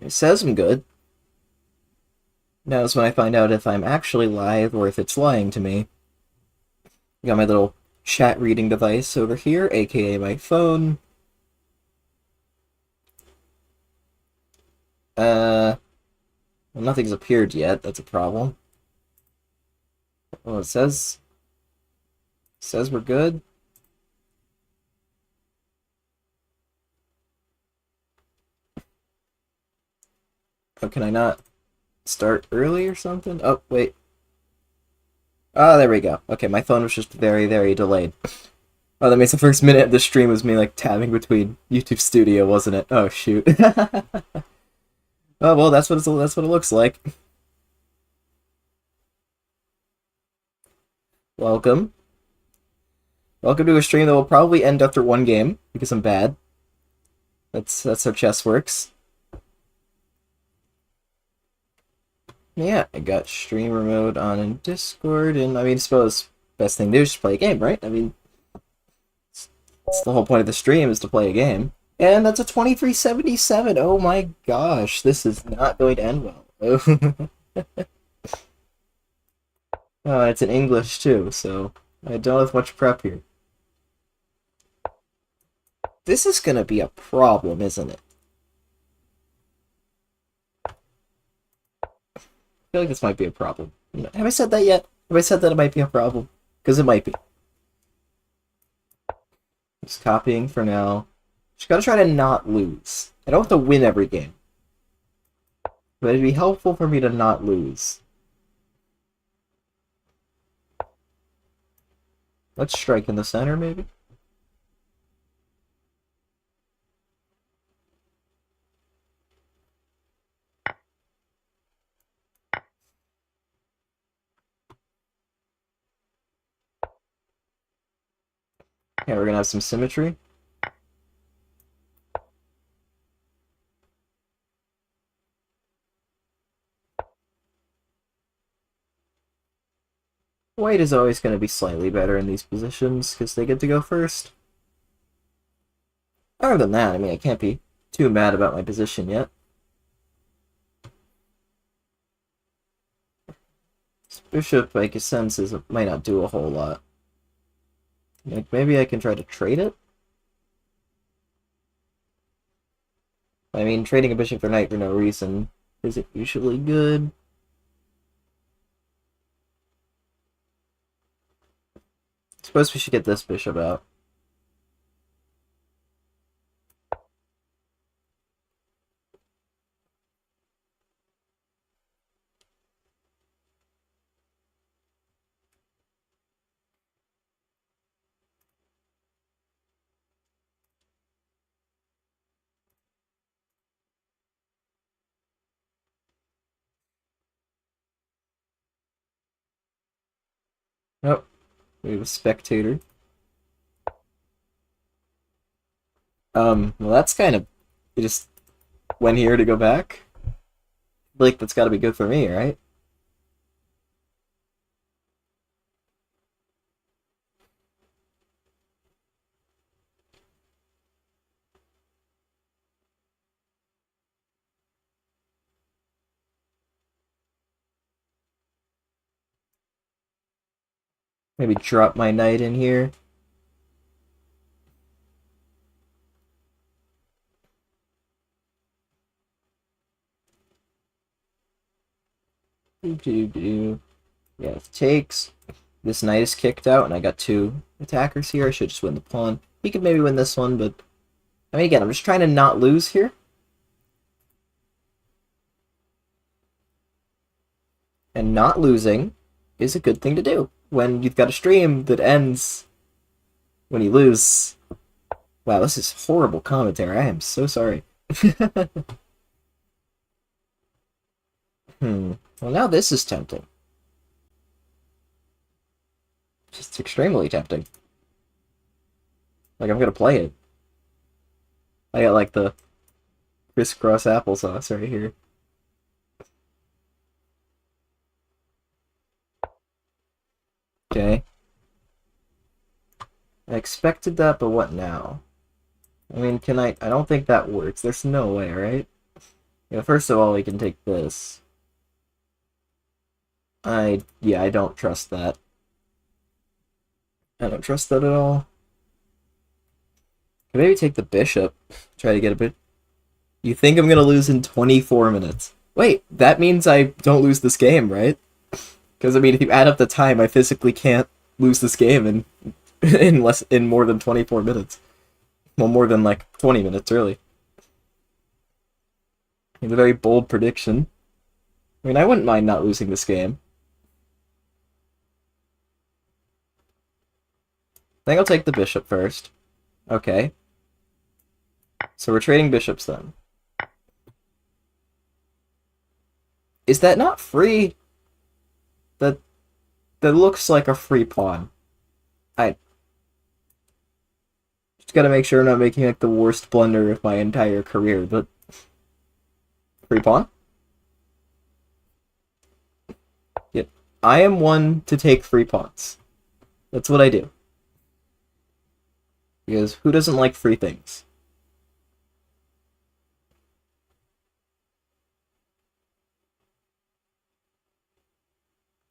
It says I'm good. Now is when I find out if I'm actually live or if it's lying to me. Got my little chat reading device over here, aka my phone. Well, nothing's appeared yet. That's a problem. Well, it says we're good. Oh, can I not start early or something? Oh, wait. Ah, there we go. Okay, my phone was just very, very delayed. Oh, that means the first minute of the stream was me, like, tabbing between YouTube Studio, wasn't it? Oh, shoot. Oh, well, that's what it looks like. Welcome. Welcome to a stream that will probably end after one game, because I'm bad. That's how chess works. Yeah, I got streamer mode on in Discord, and I mean, I suppose best thing to do is just play a game, right? I mean, it's the whole point of the stream is to play a game. And that's a 2377. Oh my gosh, this is not going to end well. It's in English too, so I don't have much prep here. This is gonna be a problem, isn't it? I feel like this might be a problem. Have I said that yet? Have I said that it might be a problem? Because it might be. Just copying for now. Just gotta try to not lose. I don't have to win every game. But it'd be helpful for me to not lose. Let's strike in the center, maybe? Yeah, we're gonna have some symmetry. White is always going to be slightly better in these positions, because they get to go first. Other than that, I mean, I can't be too mad about my position yet. This bishop, I guess, senses it might not do a whole lot. Like, maybe I can try to trade it? I mean, trading a bishop for knight for no reason isn't usually good. Suppose we should get this bishop out. Oh, we have a spectator. Well, that's kind of... You just went here to go back? Like, that's gotta be good for me, right? Maybe drop my knight in here. Do. Yeah, if it takes. This knight is kicked out, and I got two attackers here. I should just win the pawn. He could maybe win this one, but... I mean, again, I'm just trying to not lose here. And not losing is a good thing to do. When you've got a stream that ends when you lose. Wow, this is horrible commentary. I am so sorry. Well, now this is tempting. Just extremely tempting. Like, I'm gonna play it. I got, like, the crisscross applesauce right here. Okay. I expected that, but what now? I mean, can I don't think that works. There's no way, right? Yeah, first of all, we can take this. Yeah, I don't trust that. I don't trust that at all. Can maybe take the bishop. Try to get a bit. You think I'm gonna lose in 24 minutes? Wait, that means I don't lose this game, right? Because I mean, if you add up the time, I physically can't lose this game in in more than 24 minutes. Well, more than like 20 minutes, really. It's a very bold prediction. I mean, I wouldn't mind not losing this game. I think I'll take the bishop first. Okay. So we're trading bishops then. Is that not free? That that looks like a free pawn. I just gotta make sure I'm not making like the worst blunder of my entire career, but free pawn? Yep. I am one to take free pawns. That's what I do. Because who doesn't like free things?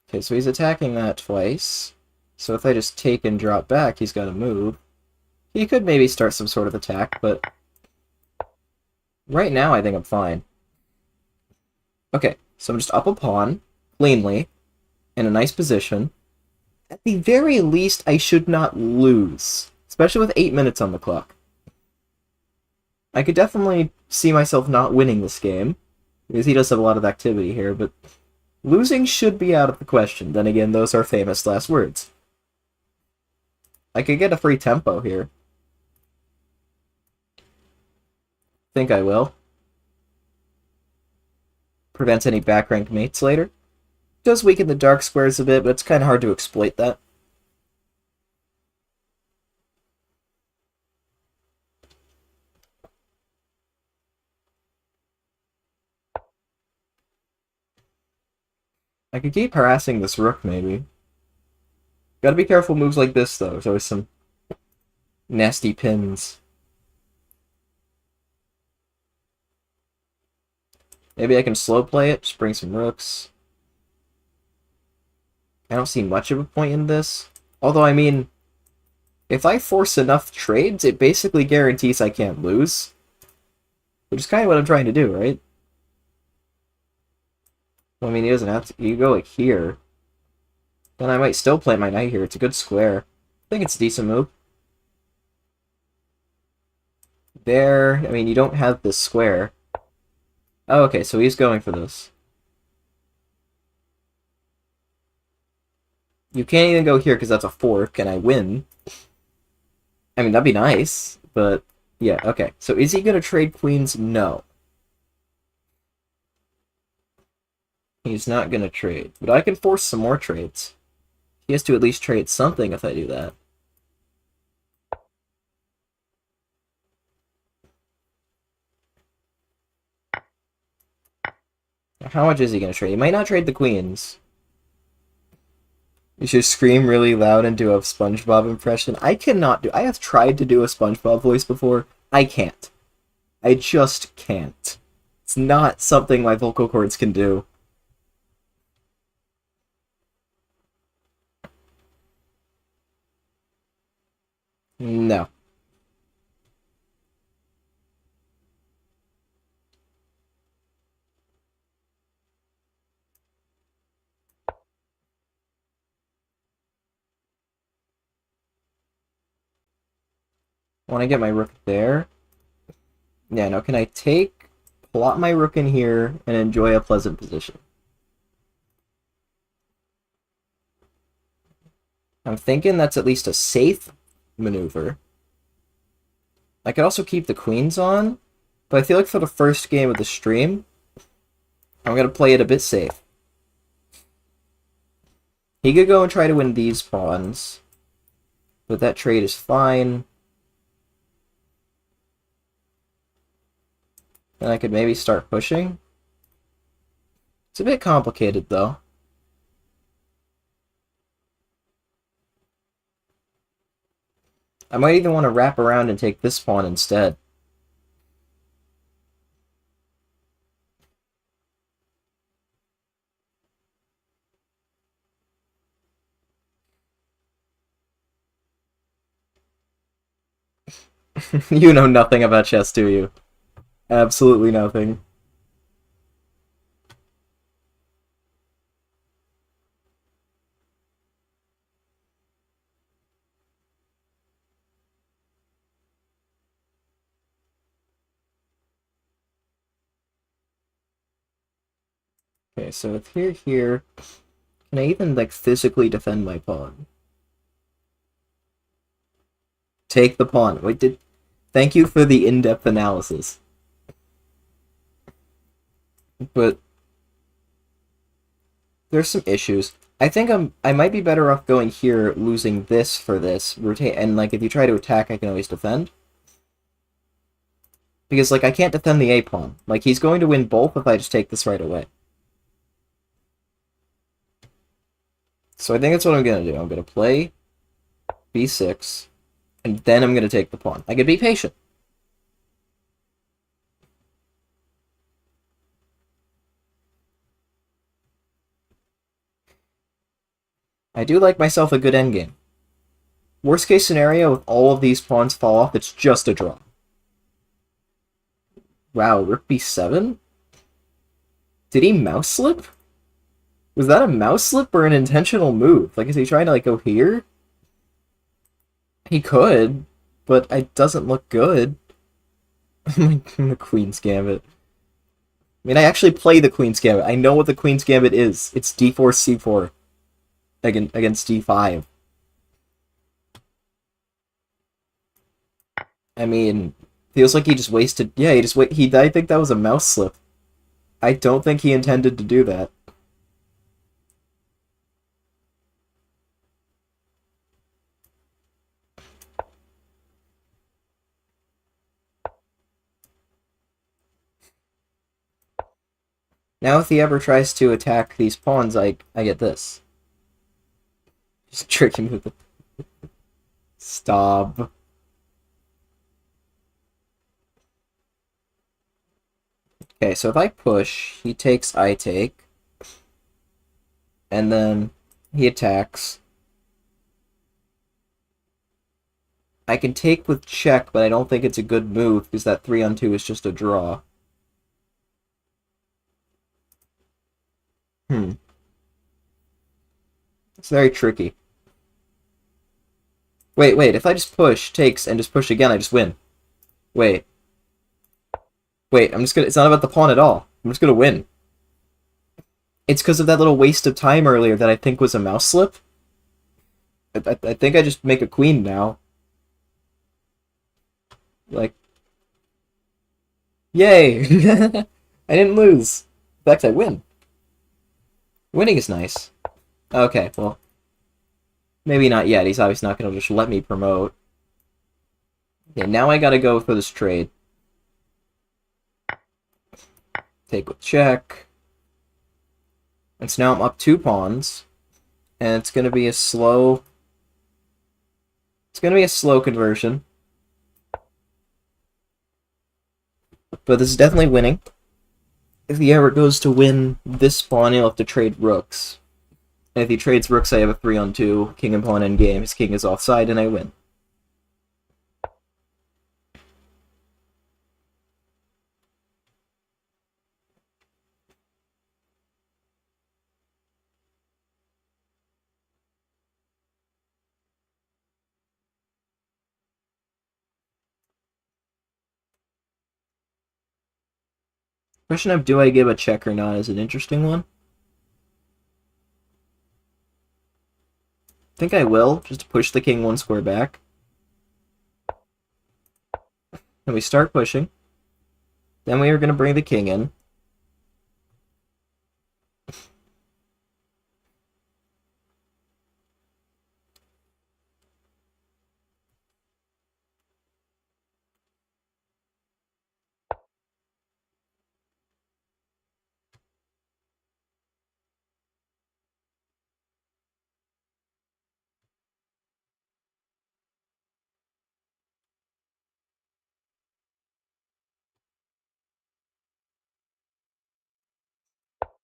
Okay, so he's attacking that twice. So if I just take and drop back, he's got to move. He could maybe start some sort of attack, but right now I think I'm fine. Okay, so I'm just up a pawn, cleanly, in a nice position. At the very least, I should not lose, especially with 8 minutes on the clock. I could definitely see myself not winning this game, because he does have a lot of activity here, but losing should be out of the question. Then again, those are famous last words. I could get a free tempo here. Think I will. Prevents any back rank mates later. Does weaken the dark squares a bit, but it's kind of hard to exploit that. I could keep harassing this rook, maybe. Gotta be careful moves like this, though. There's always some nasty pins. Maybe I can slow play it, just bring some rooks. I don't see much of a point in this. Although, I mean, if I force enough trades, it basically guarantees I can't lose. Which is kind of what I'm trying to do, right? Well, I mean, he doesn't have to. You go like here. Then I might still play my knight here. It's a good square. I think it's a decent move. There. I mean, you don't have this square. Oh, okay, so he's going for this. You can't even go here because that's a fork, and I win. I mean, that'd be nice, but yeah, okay. So is he going to trade queens? No. He's not going to trade. But I can force some more trades. He has to at least trade something if I do that. How much is he going to trade? He might not trade the queens. You should scream really loud and do a SpongeBob impression. I cannot do... I have tried to do a SpongeBob voice before. I can't. I just can't. It's not something my vocal cords can do. No. I want to get my rook there. Yeah, no, can I take, plot my rook in here, and enjoy a pleasant position? I'm thinking that's at least a safe maneuver. I could also keep the queens on, but I feel like for the first game of the stream, I'm going to play it a bit safe. He could go and try to win these pawns, but that trade is fine. And I could maybe start pushing. It's a bit complicated, though. I might even want to wrap around and take this pawn instead. You know nothing about chess, do you? Absolutely nothing. Okay, so if you're here, can I even, like, physically defend my pawn? Take the pawn. Wait, did... Thank you for the in-depth analysis. But there's some issues. I think I might be better off going here, losing this for this, rotate, and, like, if you try to attack, I can always defend. Because, like, I can't defend the A-pawn. Like, he's going to win both if I just take this right away. So I think that's what I'm gonna do. I'm gonna play b6, and then I'm gonna take the pawn. I could be patient. I do like myself a good endgame. Worst case scenario, if all of these pawns fall off, it's just a draw. Wow, rook b7? Did he mouse slip? Was that a mouse slip or an intentional move? Like, is he trying to, like, go here? He could, but it doesn't look good. The Queen's Gambit. I mean, I actually play the Queen's Gambit. I know what the Queen's Gambit is. It's d4, c4 against d5. I mean, feels like he just wasted... Yeah, he just... I think that was a mouse slip. I don't think he intended to do that. Now if he ever tries to attack these pawns, I get this. Just trick him with the... Stop. Okay, so if I push, he takes, I take. And then he attacks. I can take with check, but I don't think it's a good move, because that 3-on-2 is just a draw. It's very tricky. Wait, if I just push, takes, and just push again, I just win. Wait. I'm just gonna... It's not about the pawn at all. I'm just gonna win. It's because of that little waste of time earlier that I think was a mouse slip. I think I just make a queen now. Like... Yay! I didn't lose. In fact, I win. Winning is nice. Okay, well... Maybe not yet. He's obviously not going to just let me promote. Okay, now I gotta go for this trade. Take with check. And so now I'm up 2 pawns. And it's going to be a slow... It's going to be a slow conversion. But this is definitely winning. If he ever goes to win this pawn, he'll have to trade rooks. And if he trades rooks, I have a 3-on-2, king and pawn endgame. His king is offside, and I win. Question of do I give a check or not is an interesting one. I think I will, just to push the king 1 square back. And we start pushing. Then we are going to bring the king in.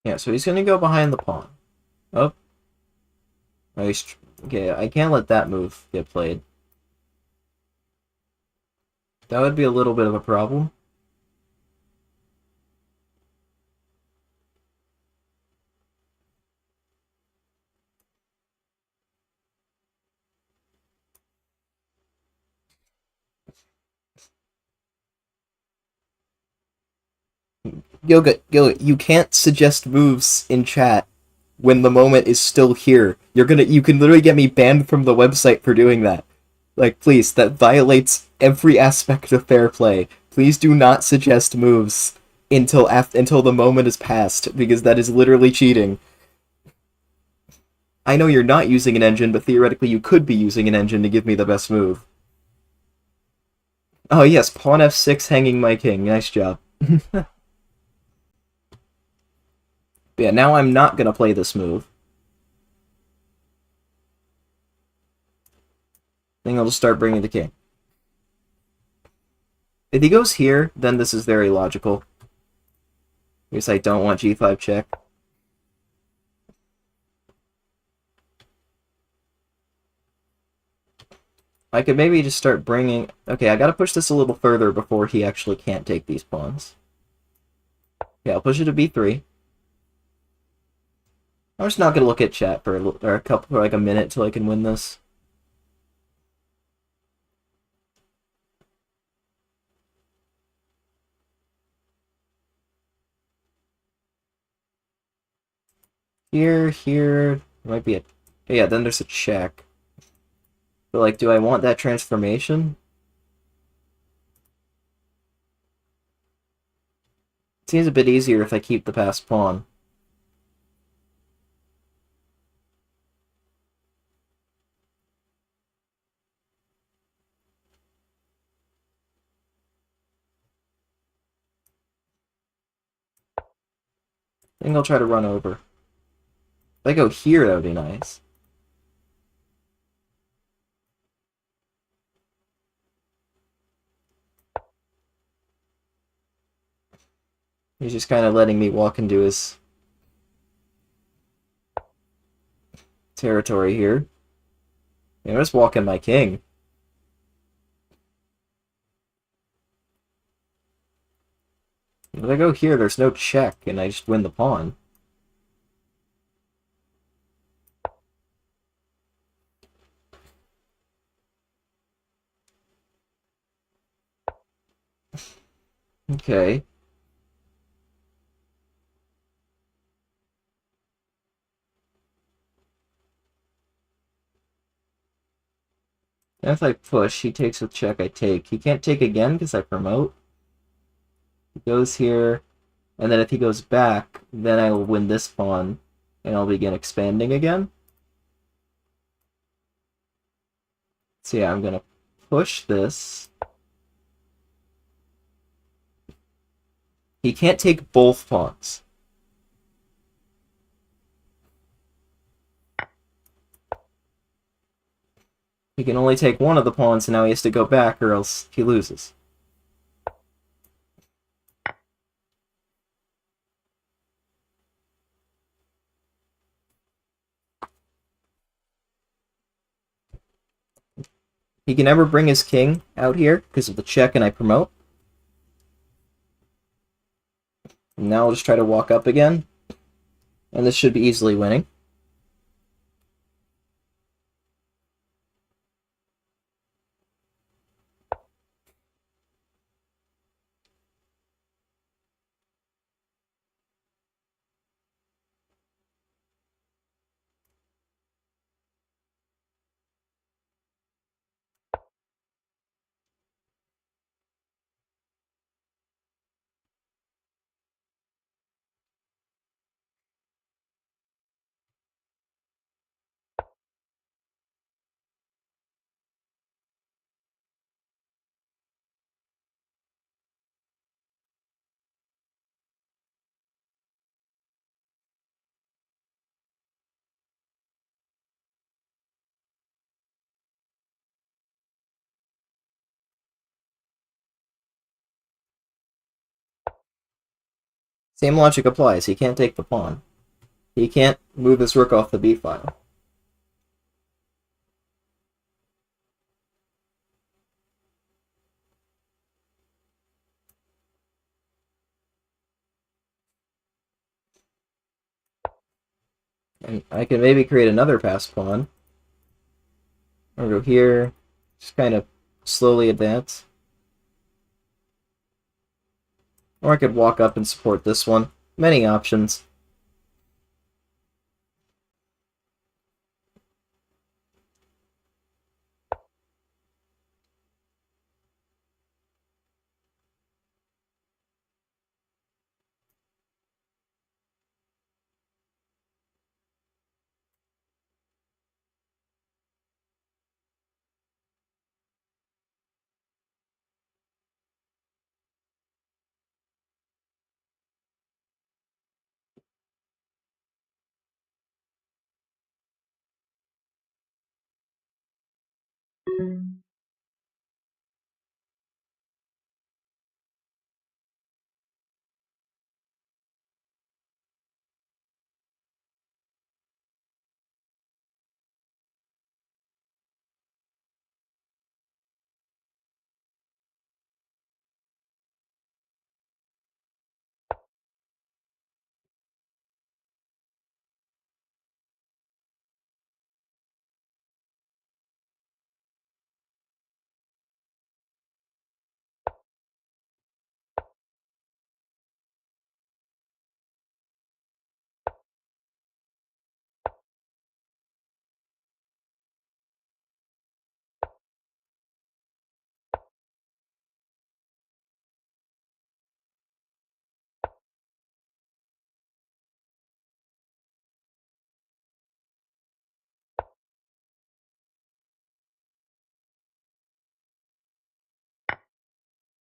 Yeah, so he's going to go behind the pawn. Oh. Okay, I can't let that move get played. That would be a little bit of a problem. Yoga, you can't suggest moves in chat when the moment is still here. You can literally get me banned from the website for doing that. Like, please, that violates every aspect of fair play. Please do not suggest moves until the moment is passed, because that is literally cheating. I know you're not using an engine, but theoretically you could be using an engine to give me the best move. Oh yes, pawn f6 hanging my king. Nice job. But yeah, now I'm not gonna play this move. I think I'll just start bringing the king. If he goes here, then this is very logical. Because I don't want g5 check. I could maybe just start bringing... Okay, I gotta push this a little further before he actually can't take these pawns. Yeah, I'll push it to b3. I'm just not gonna look at chat for like a minute till I can win this. Here, might be a... Yeah, then there's a check. But, like, do I want that transformation? It seems a bit easier if I keep the passed pawn. I think I'll try to run over. If I go here, that would be nice. He's just kind of letting me walk into his territory here. I'm just walking my king. If I go here, there's no check, and I just win the pawn. Okay. And if I push, he takes with check, I take. He can't take again because I promote. He goes here, and then if he goes back, then I will win this pawn, and I'll begin expanding again. So yeah, I'm gonna push this. He can't take both pawns. He can only take one of the pawns, and now he has to go back, or else he loses. He can never bring his king out here because of the check and I promote. And now I'll just try to walk up again. And this should be easily winning. Same logic applies. He can't take the pawn. He can't move his rook off the b file. And I can maybe create another passed pawn. Or go here. Just kind of slowly advance. Or I could walk up and support this one. Many options.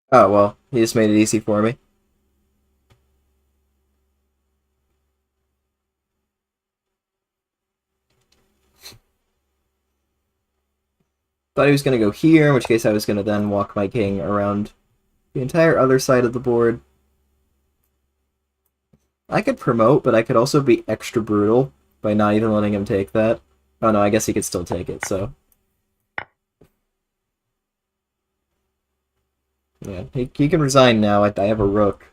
Oh, well, he just made it easy for me. Thought he was going to go here, in which case I was going to then walk my king around the entire other side of the board. I could promote, but I could also be extra brutal by not even letting him take that. Oh no, I guess he could still take it, so... Yeah, he can resign now. I have a rook.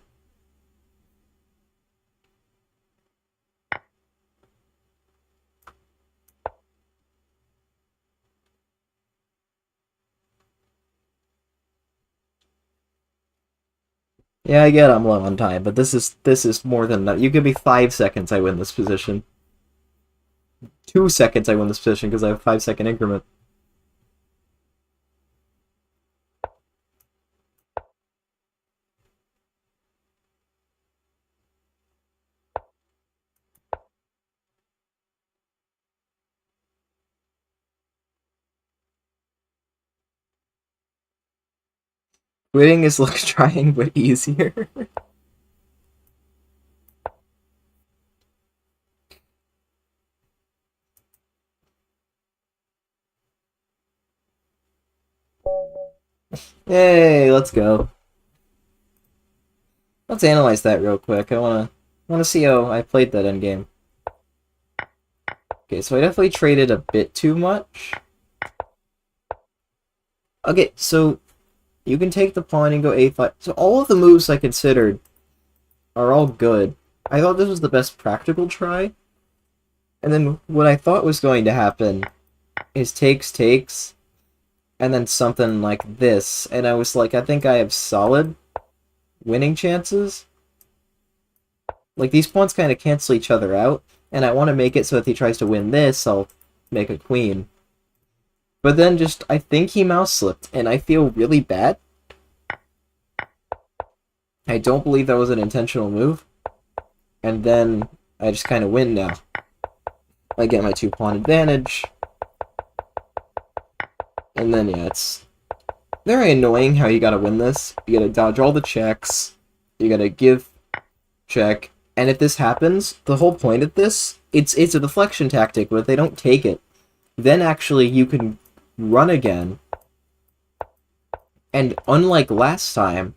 Yeah, I get I'm low on time, but this is more than enough. You give me 5 seconds, I win this position. 2 seconds, I win this position because I have a 5 second increment. Quitting is like trying, but easier. Yay, let's go. Let's analyze that real quick. I wanna see how I played that endgame. Okay, so I definitely traded a bit too much. Okay, so you can take the pawn and go a5. So all of the moves I considered are all good. I thought this was the best practical try. And then what I thought was going to happen is takes, and then something like this. And I was like, I think I have solid winning chances. Like, these pawns kind of cancel each other out, and I want to make it so if he tries to win this, I'll make a queen. But then just, I think he mouse slipped, and I feel really bad. I don't believe that was an intentional move. And then I just kind of win now. I get my 2 pawn advantage. And then, yeah, it's very annoying how you gotta win this. You gotta dodge all the checks. You gotta give check. And if this happens, the whole point of this, it's a deflection tactic, but if they don't take it, then actually you can run again. And unlike last time,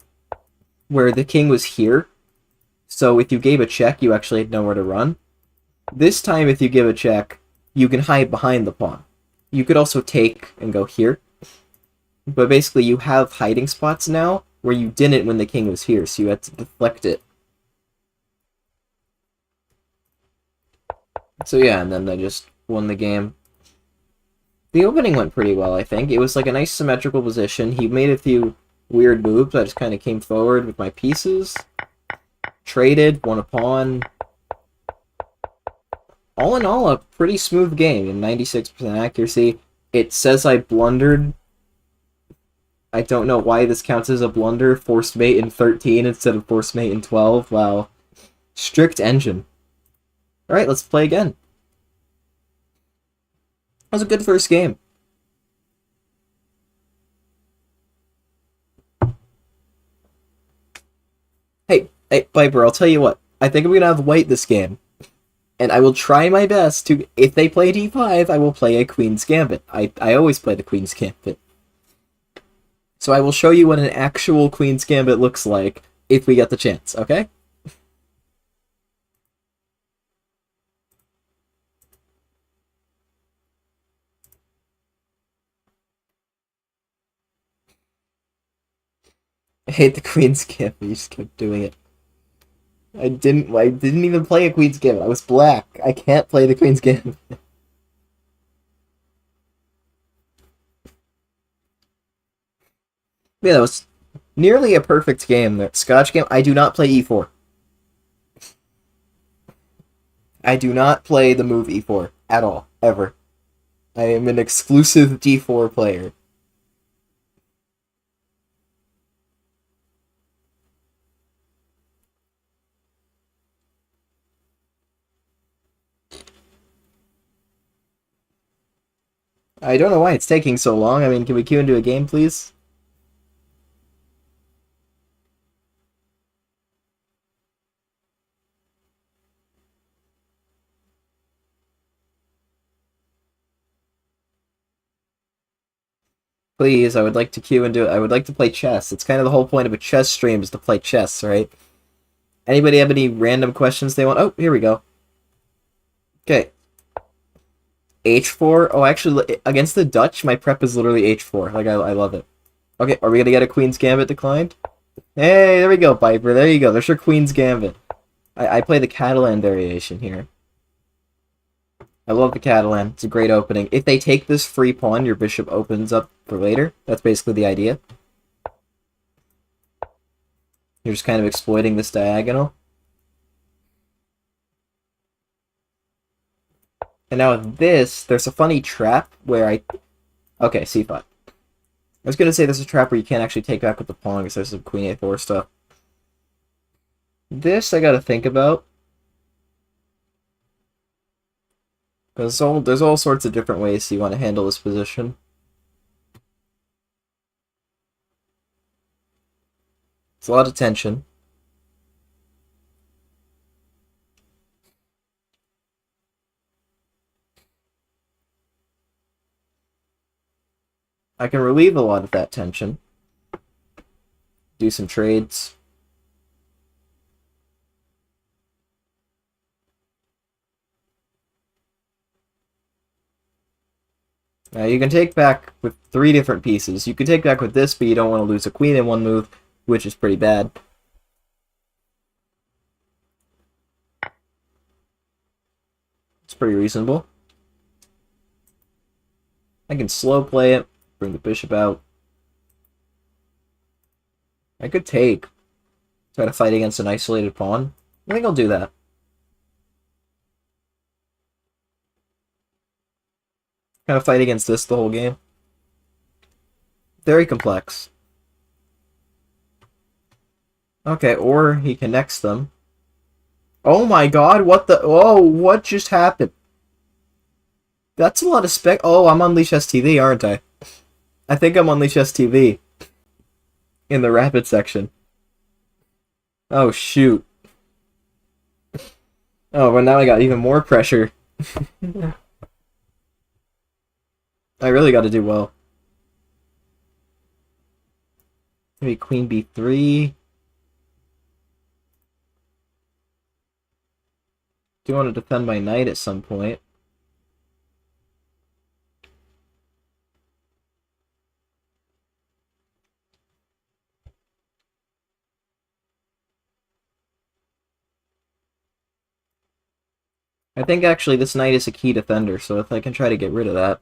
where the king was here, so if you gave a check, you actually had nowhere to run. This time, if you give a check, you can hide behind the pawn. You could also take and go here. But basically, you have hiding spots now where you didn't when the king was here, so you had to deflect it. So yeah, and then they just won the game. The opening went pretty well, I think. It was like a nice symmetrical position. He made a few weird moves. I just kind of came forward with my pieces, traded, won a pawn. All in all, a pretty smooth game and 96% accuracy. It says I blundered. I don't know why this counts as a blunder. Forced mate in 13 instead of forced mate in 12. Wow. Strict engine. Alright, let's play again. That was a good first game. Hey, Piper, I'll tell you what. I think I'm gonna have white this game. And I will try my best to, if they play d5, I will play a Queen's Gambit. I always play the Queen's Gambit. So I will show you what an actual Queen's Gambit looks like if we get the chance, okay? I hate the Queen's Gambit, you just kept doing it. I didn't even play a Queen's Gambit. I was black. I can't play the Queen's Gambit. Yeah, that was nearly a perfect game. The Scotch game. I do not play e4. I do not play the move e4 at all, ever. I am an exclusive d4 player. I don't know why it's taking so long. I mean, can we queue into a game, please? Please, I would like to queue into it. I would like to play chess. It's kind of the whole point of a chess stream is to play chess, right? Anybody have any random questions they want? Oh, here we go. Okay. H4? Oh, actually, against the Dutch, my prep is literally H4. Like, I love it. Okay, are we gonna get a Queen's Gambit declined? Hey, there we go, Piper. There you go. There's your Queen's Gambit. I play the Catalan variation here. I love the Catalan. It's a great opening. If they take this free pawn, your bishop opens up for later. That's basically the idea. You're just kind of exploiting this diagonal. And now with this, there's a funny trap where I... Okay, c5. I was going to say there's a trap where you can't actually take back with the pawn because there's some queen a4 stuff. This I got to think about. There's all sorts of different ways you want to handle this position. It's a lot of tension. I can relieve a lot of that tension. Do some trades. Now you can take back with three different pieces. You can take back with this, but you don't want to lose a queen in one move, which is pretty bad. It's pretty reasonable. I can slow play it, bring the bishop out. I could take. Try to fight against an isolated pawn. I think I'll do that. Kind of fight against this the whole game. Very complex. Okay, or he connects them. Oh my god, what the... Oh, what just happened? That's a lot of spec... Oh, I'm on Leash STV, aren't I? I think I'm on Leash STV. In the rapid section. Oh, shoot. Oh, but now I got even more pressure. I really got to do well. Maybe Queen B3. Do want to defend my knight at some point. I think actually this knight is a key defender, so if I can try to get rid of that.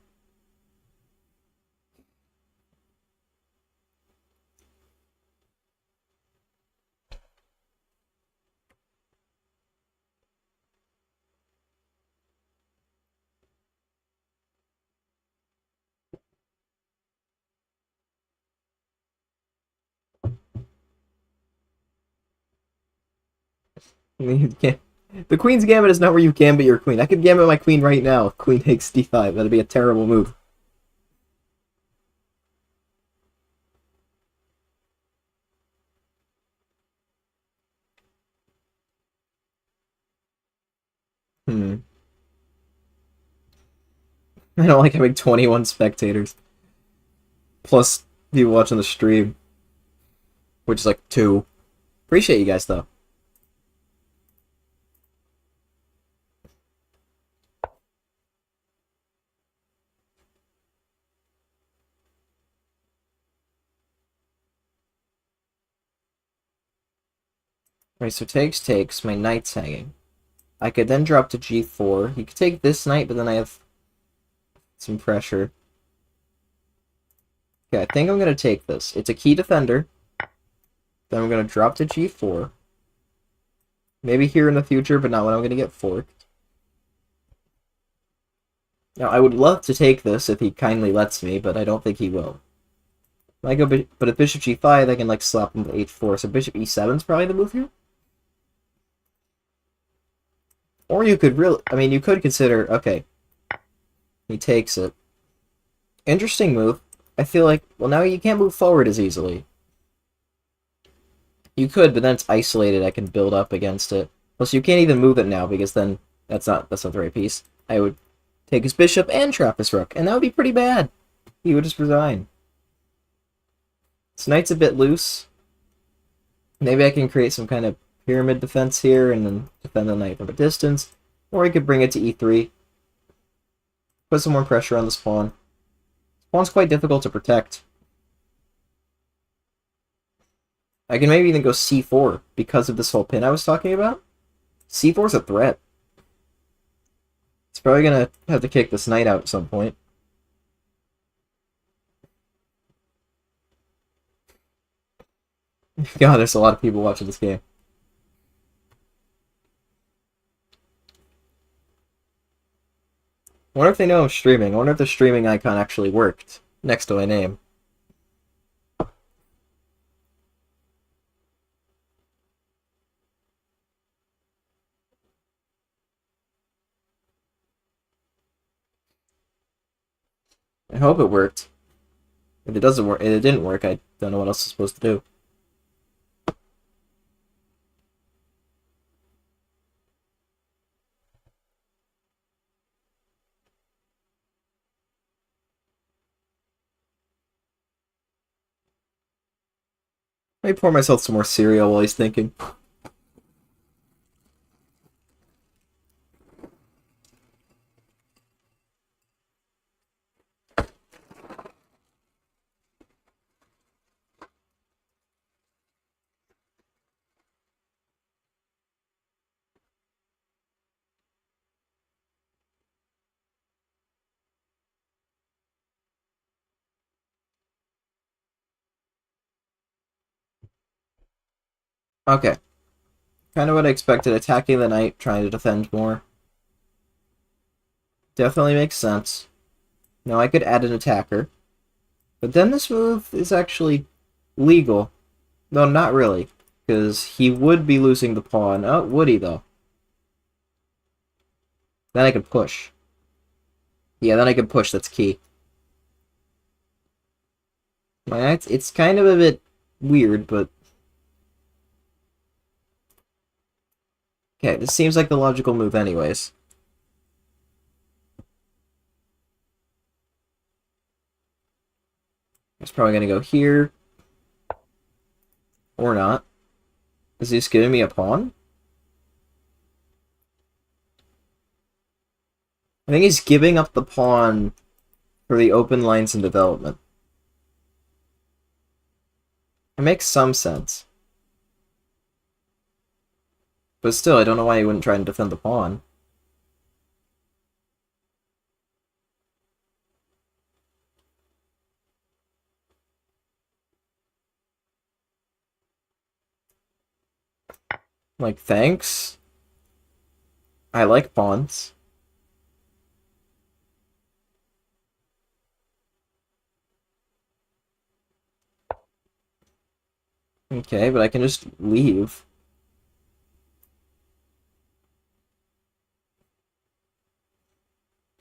I mean, you can't. The queen's gambit is not where you gambit your queen. I could gambit my queen right now if queen takes d5. That'd be a terrible move. Hmm. I don't like having 21 spectators. Plus people watching the stream, which is like 2. Appreciate you guys, though. Right, so takes, my knight's hanging. I could then drop to g4. He could take this knight, but then I have some pressure. Okay, I think I'm going to take this. It's a key defender. Then I'm going to drop to g4. Maybe here in the future, but not when I'm going to get forked. Now, I would love to take this if he kindly lets me, but I don't think he will. If I go, but if bishop g5, I can like slap him to h4, so bishop e7 is probably the move here. Or you could really, I mean, you could consider, okay, he takes it. Interesting move. I feel like, well, now you can't move forward as easily. You could, but then it's isolated. I can build up against it. Plus, you can't even move it now because then that's not the right piece. I would take his bishop and trap his rook, and that would be pretty bad. He would just resign. This knight's a bit loose. Maybe I can create some kind of pyramid defense here and then defend the knight from a distance. Or I could bring it to e3. Put some more pressure on this pawn. This pawn's quite difficult to protect. I can maybe even go c4 because of this whole pin I was talking about. c4 is a threat. It's probably going to have to kick this knight out at some point. God, there's a lot of people watching this game. I wonder if they know I'm streaming. I wonder if the streaming icon actually worked next to my name. I hope it worked. If it doesn't work, if it didn't work, I don't know what else I'm supposed to do. Let me pour myself some more cereal while he's thinking. Okay. Kind of what I expected. Attacking the knight, trying to defend more. Definitely makes sense. Now I could add an attacker. But then this move is actually legal. No, not really. Because he would be losing the pawn. Oh, would he, though? Then I could push. Yeah, then I could push. That's key. It's kind of a bit weird, but... Okay, this seems like the logical move anyways. It's probably going to go here. Or not. Is he just giving me a pawn? I think he's giving up the pawn for the open lines in development. It makes some sense. But still, I don't know why he wouldn't try and defend the pawn. Like, thanks. I like pawns. Okay, but I can just leave.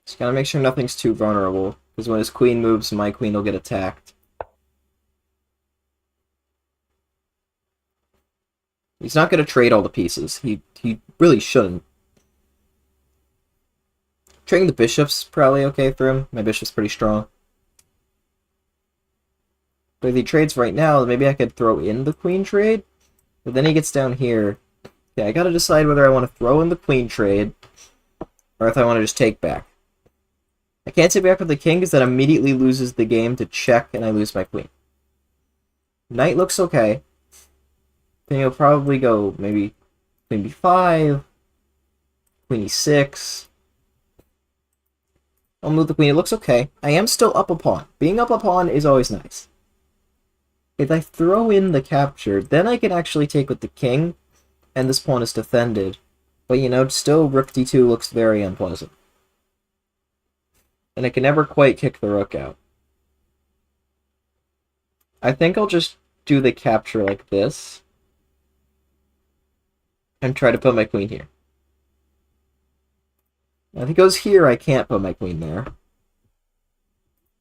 Just gotta make sure nothing's too vulnerable, because when his queen moves, my queen will get attacked. He's not gonna trade all the pieces. He really shouldn't. Trading the bishop's probably okay for him. My bishop's pretty strong. But if he trades right now, maybe I could throw in the queen trade. But then he gets down here. Yeah, I gotta decide whether I want to throw in the queen trade, or if I want to just take back. I can't take back with the king because that immediately loses the game to check and I lose my queen. Knight looks okay. Then he'll probably go maybe queen b5, queen e6. I'll move the queen. It looks okay. I am still up a pawn. Being up a pawn is always nice. If I throw in the capture, then I can actually take with the king, and this pawn is defended. But, you know, still rook d2 looks very unpleasant. And I can never quite kick the rook out. I think I'll just do the capture like this, and try to put my queen here. Now, if he goes here, I can't put my queen there,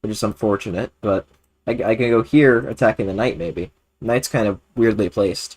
which is unfortunate, but I can go here, attacking the knight, maybe. The knight's kind of weirdly placed.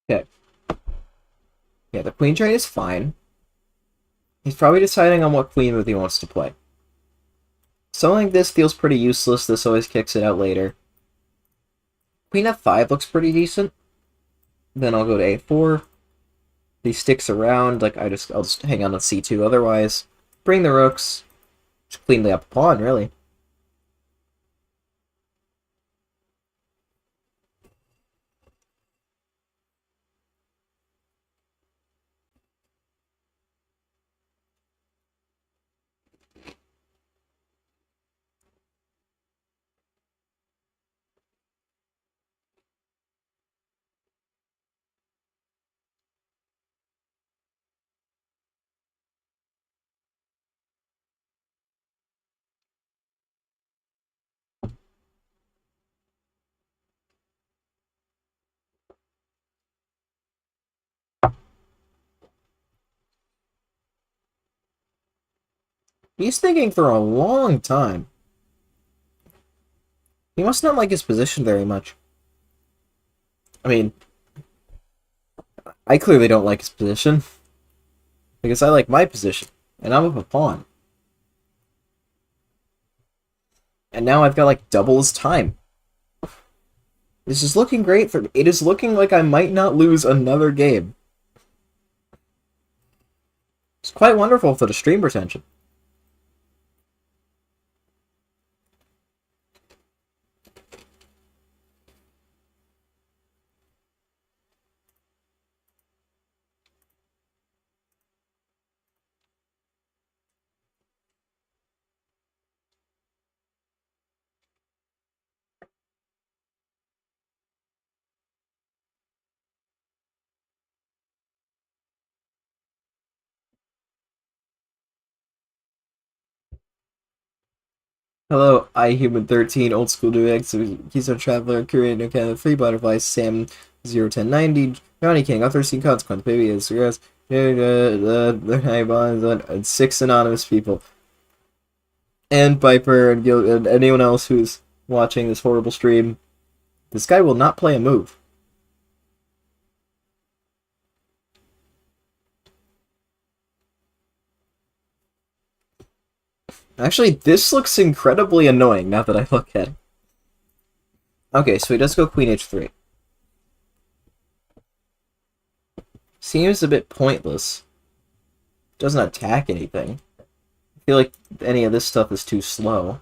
Okay. Yeah, the queen trade is fine. He's probably deciding on what queen move he wants to play. Something like this feels pretty useless. This always kicks it out later. Queen f5 looks pretty decent. Then I'll go to a4. He sticks around. Like I'll just hang on c2 otherwise. Bring the rooks. Just cleanly up a pawn, really. He's thinking for a long time. He must not like his position very much. I mean, I clearly don't like his position. Because I like my position. And I'm up a pawn. And now I've got like double his time. This is looking great for me. It is looking like I might not lose another game. It's quite wonderful for the stream retention. Hello, iHuman13, Old School Duex, Keystone Traveler, Korean No Canada, Free Butterfly, Sam 01090, Johnny King, unforeseen consequence. Baby is yes. The bonds and six anonymous people. And Piper and anyone else who's watching this horrible stream. This guy will not play a move. Actually, this looks incredibly annoying now that I look at it. Okay, so he does go Queen H3. Seems a bit pointless. Doesn't attack anything. I feel like any of this stuff is too slow.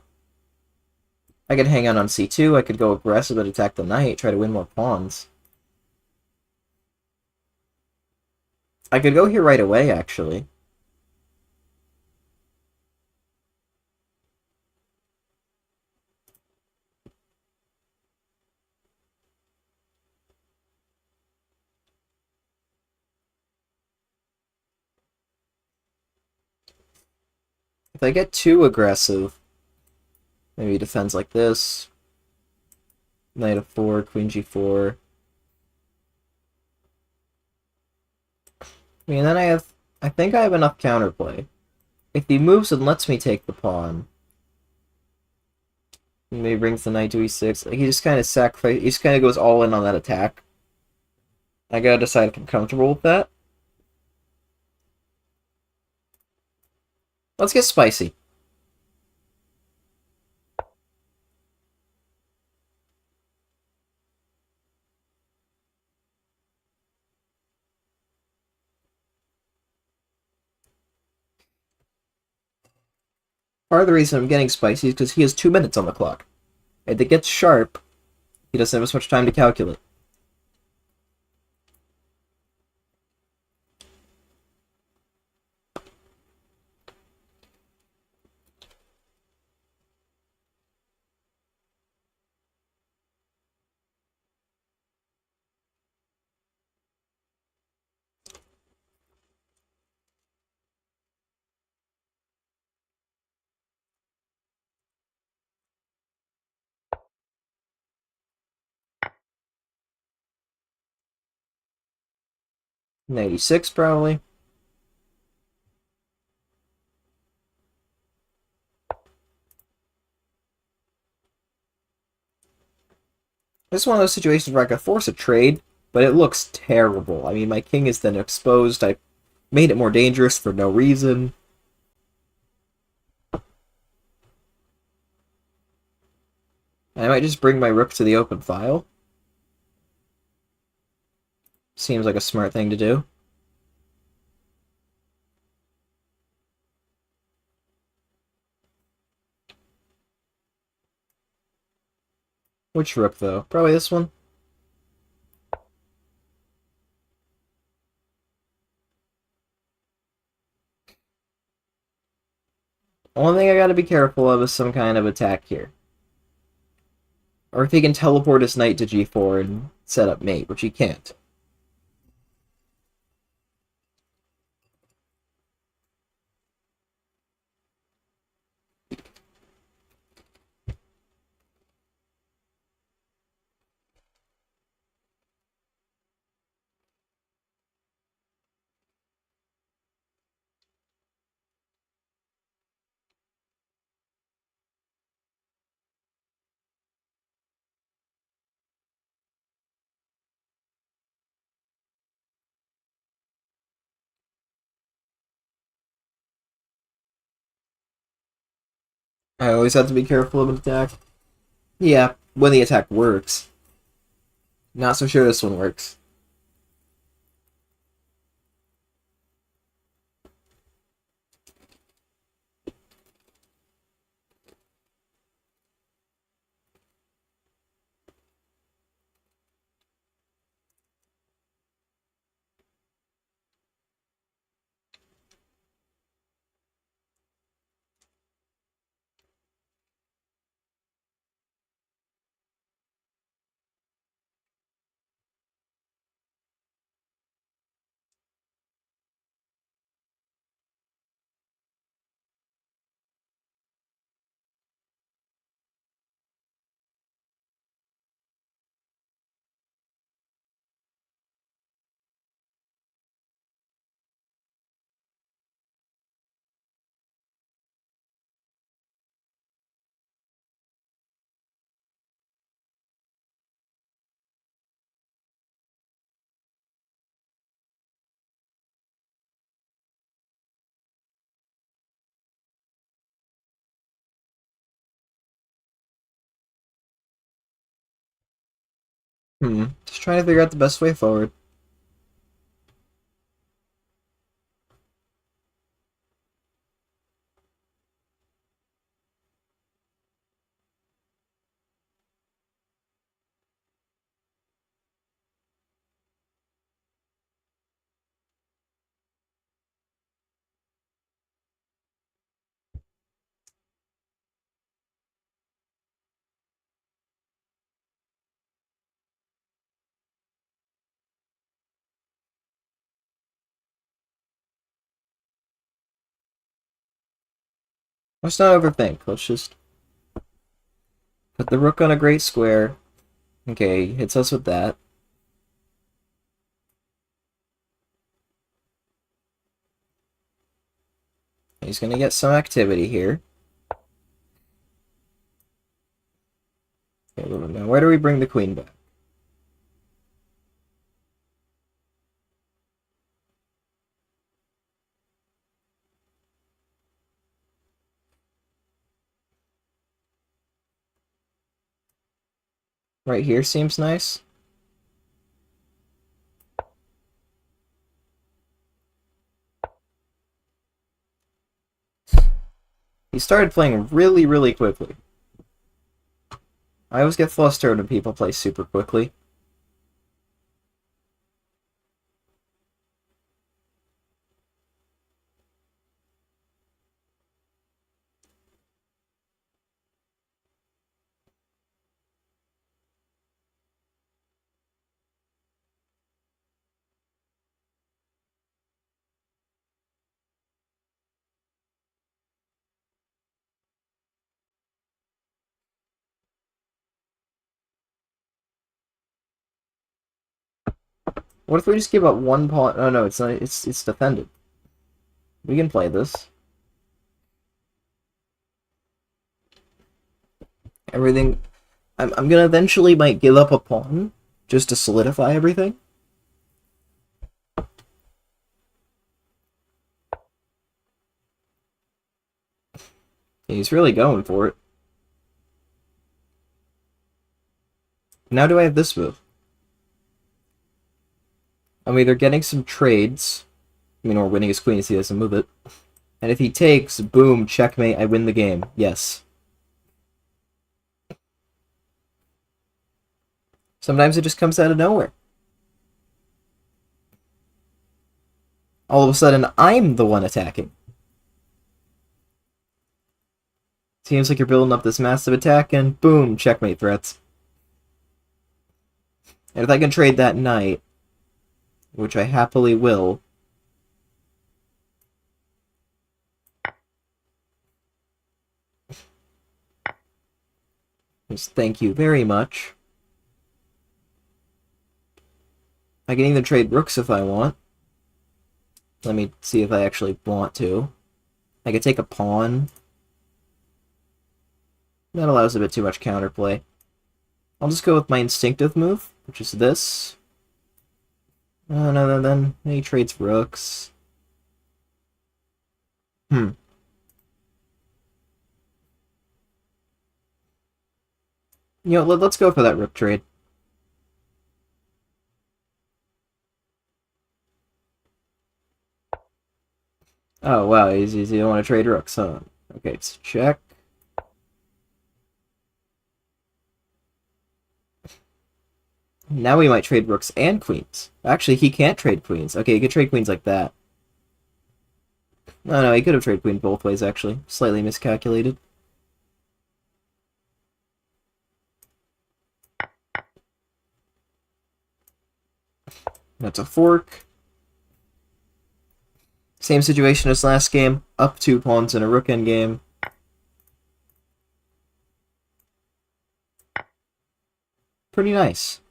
I could hang on C2, I could go aggressive and attack the knight, try to win more pawns. I could go here right away, actually. If I get too aggressive, maybe he defends like this. Knight f4, Queen G4. I mean, then I think I have enough counterplay. If he moves and lets me take the pawn, maybe brings the knight to e6. Like he just kind of he just kind of goes all in on that attack. I gotta decide if I'm comfortable with that. Let's get spicy. Part of the reason I'm getting spicy is because he has 2 minutes on the clock. If it gets sharp, he doesn't have as much time to calculate. Knight e6 probably. This is one of those situations where I could force a trade, but it looks terrible. I mean, my king is then exposed. I made it more dangerous for no reason. I might just bring my rook to the open file. Seems like a smart thing to do. Which rook, though? Probably this one? Only thing I gotta be careful of is some kind of attack here. Or if he can teleport his knight to g4 and set up mate, which he can't. I always have to be careful of an attack. Yeah, when the attack works. Not so sure this one works. Just trying to figure out the best way forward. Let's not overthink. Let's just put the rook on a great square. Okay, he hits us with that. He's gonna get some activity here. Okay, now where do we bring the queen back? Right here seems nice. He started playing really, really quickly. I always get flustered when people play super quickly. What if we just give up one pawn? Oh no, it's not. It's defended. We can play this. Everything. I'm gonna eventually might give up a pawn just to solidify everything. He's really going for it. Now do I have this move? I'm either getting some trades, or winning his queen if he doesn't move it. And if he takes, boom, checkmate, I win the game. Yes. Sometimes it just comes out of nowhere. All of a sudden, I'm the one attacking. Seems like you're building up this massive attack, and boom, checkmate threats. And if I can trade that knight, which I happily will, just thank you very much. I can even trade rooks if I want. Let me see if I actually want to. I could take a pawn. That allows a bit too much counterplay. I'll just go with my instinctive move, which is this. Oh, no, then he trades rooks. You know, let's go for that rook trade. Oh, wow, you don't want to trade rooks, huh? Okay, it's check. Now we might trade rooks and queens. Actually, he can't trade queens. Okay, he could trade queens like that. No, he could have traded queens both ways, actually. Slightly miscalculated. That's a fork. Same situation as last game. Up 2 pawns in a rook endgame. Pretty nice.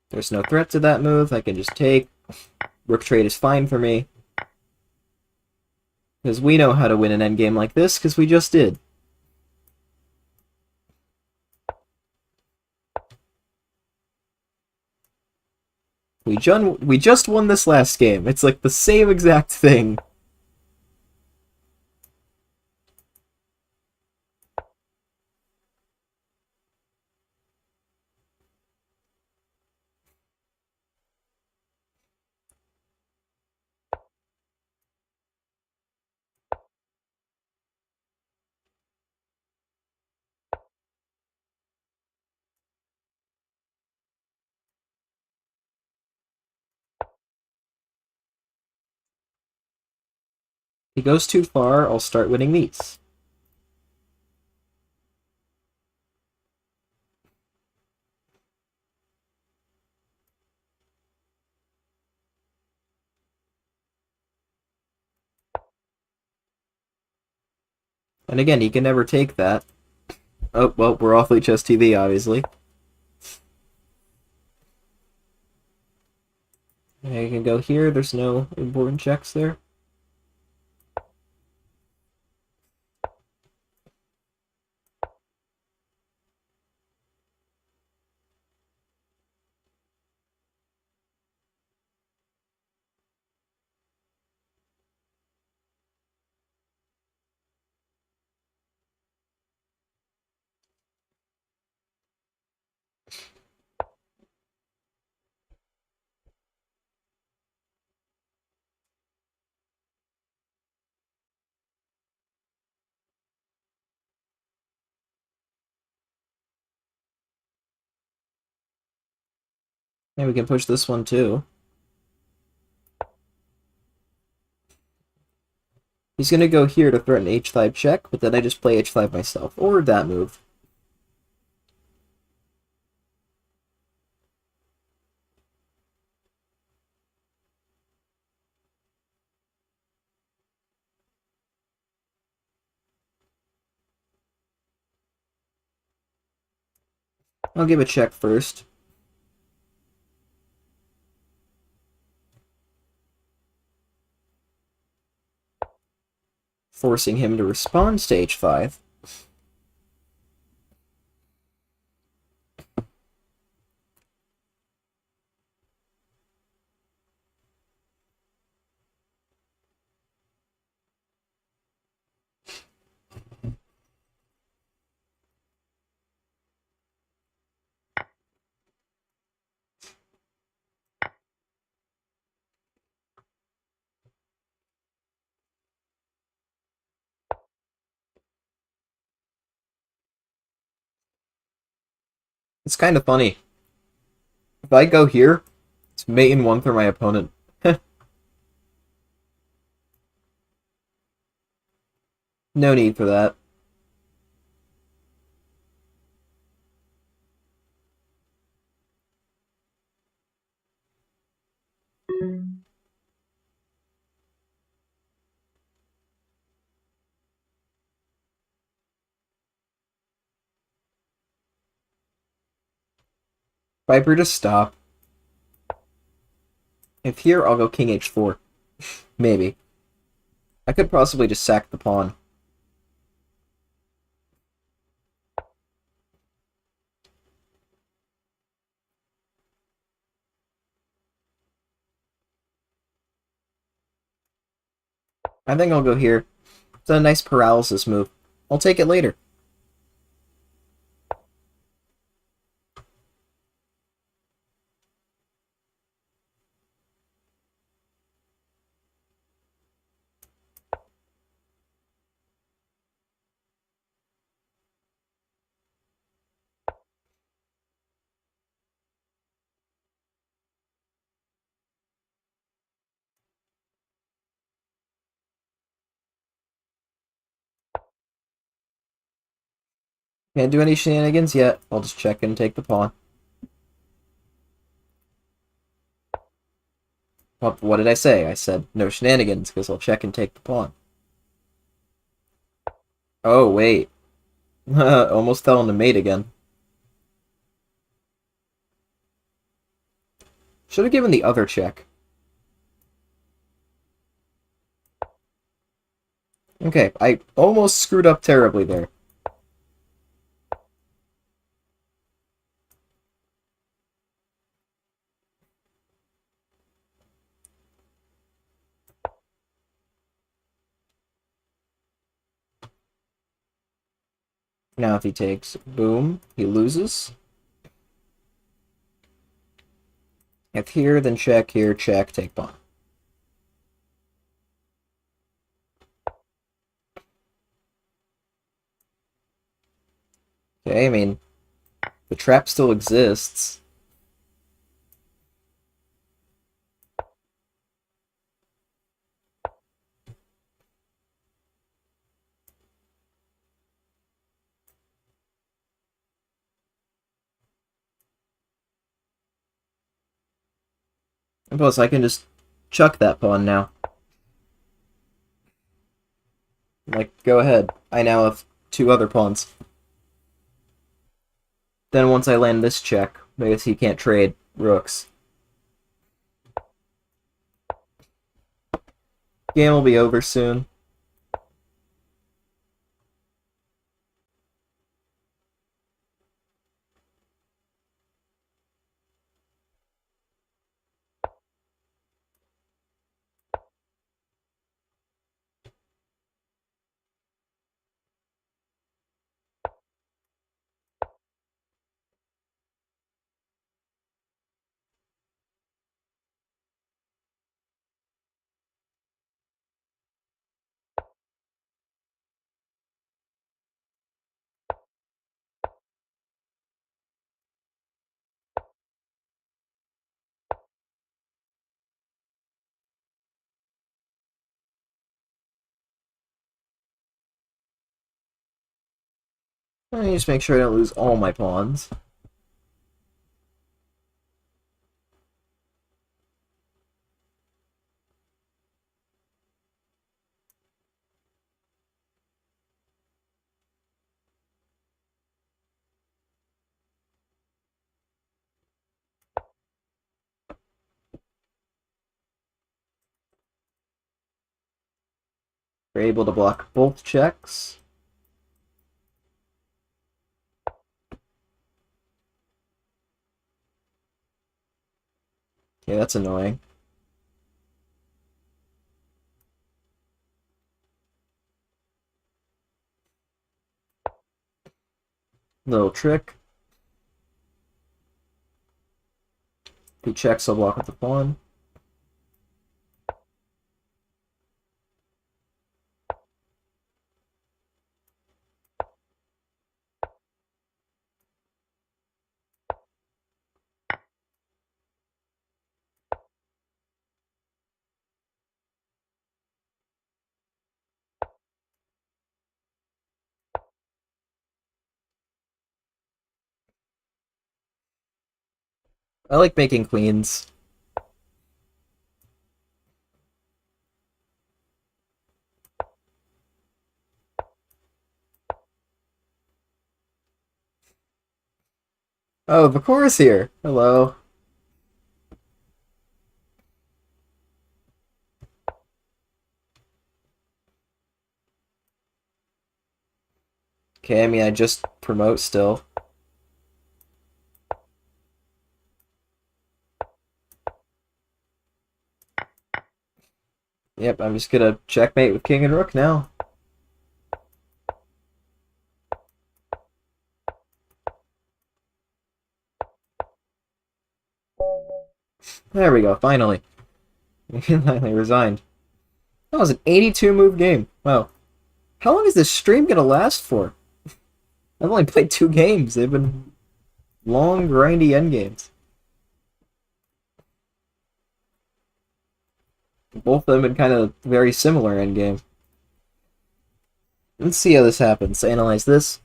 There's no threat to that move. I can just take. Rook trade is fine for me. Because we know how to win an endgame like this, because we just did. We just won this last game. It's like the same exact thing. If he goes too far, I'll start winning these. And again, he can never take that. Oh, well, we're off Chess TV, obviously. I can go here. There's no important checks there. And we can push this one too. He's going to go here to threaten h5 check, but then I just play h5 myself. Or that move. I'll give a check first. Forcing him to respond to h5. It's kind of funny. If I go here, it's mate in one for my opponent. No need for that. Viper, just stop. If here, I'll go king h4. Maybe. I could possibly just sack the pawn. I think I'll go here. It's a nice paralysis move. I'll take it later. Can't do any shenanigans yet. I'll just check and take the pawn. Well, what did I say? I said no shenanigans because I'll check and take the pawn. Oh, wait. Almost fell into mate again. Should have given the other check. Okay, I almost screwed up terribly there. Now if he takes, boom, he loses. If here, then check, here, check, take pawn. Okay, I mean, the trap still exists. And plus, I can just chuck that pawn now. Like, go ahead. I now have two other pawns. Then once I land this check, I guess he can't trade rooks. Game will be over soon. Let me just make sure I don't lose all my pawns. We're able to block both checks. Okay, that's annoying. Little trick. If he checks, I'll block with the pawn. I like making queens. Oh, the chorus here. Hello. Okay, I mean, I just promote still. Yep, I'm just gonna checkmate with king and rook now. There we go, finally. Finally resigned. That was an 82 move game. Wow. How long is this stream gonna last for? I've only played 2 games. They've been long, grindy endgames. Both of them been kind of very similar endgame. Let's see how this happens. Analyze this.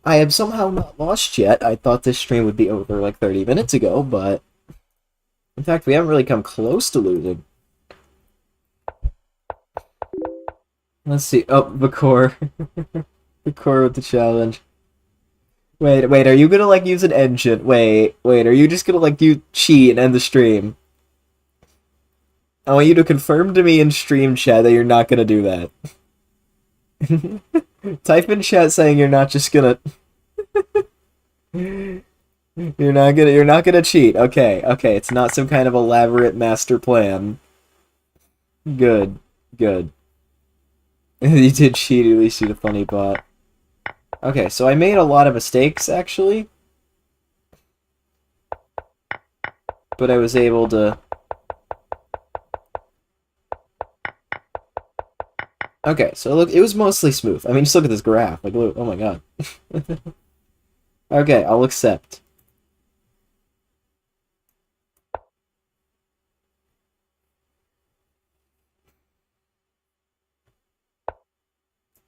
I have somehow not lost yet. I thought this stream would be over like 30 minutes ago, but in fact, we haven't really come close to losing. Let's see. Oh, the core. The core with the challenge. Wait, are you gonna like use an engine? Wait, are you just gonna like you cheat and end the stream? I want you to confirm to me in stream chat that you're not gonna do that. Type in chat saying you're not just gonna you're not gonna cheat. Okay, it's not some kind of elaborate master plan. Good. You did cheat, at least you the funny bot. Okay, so I made a lot of mistakes actually. But I was able to... Okay, so look, it was mostly smooth. I mean, just look at this graph. Like, look, oh my god. Okay, I'll accept.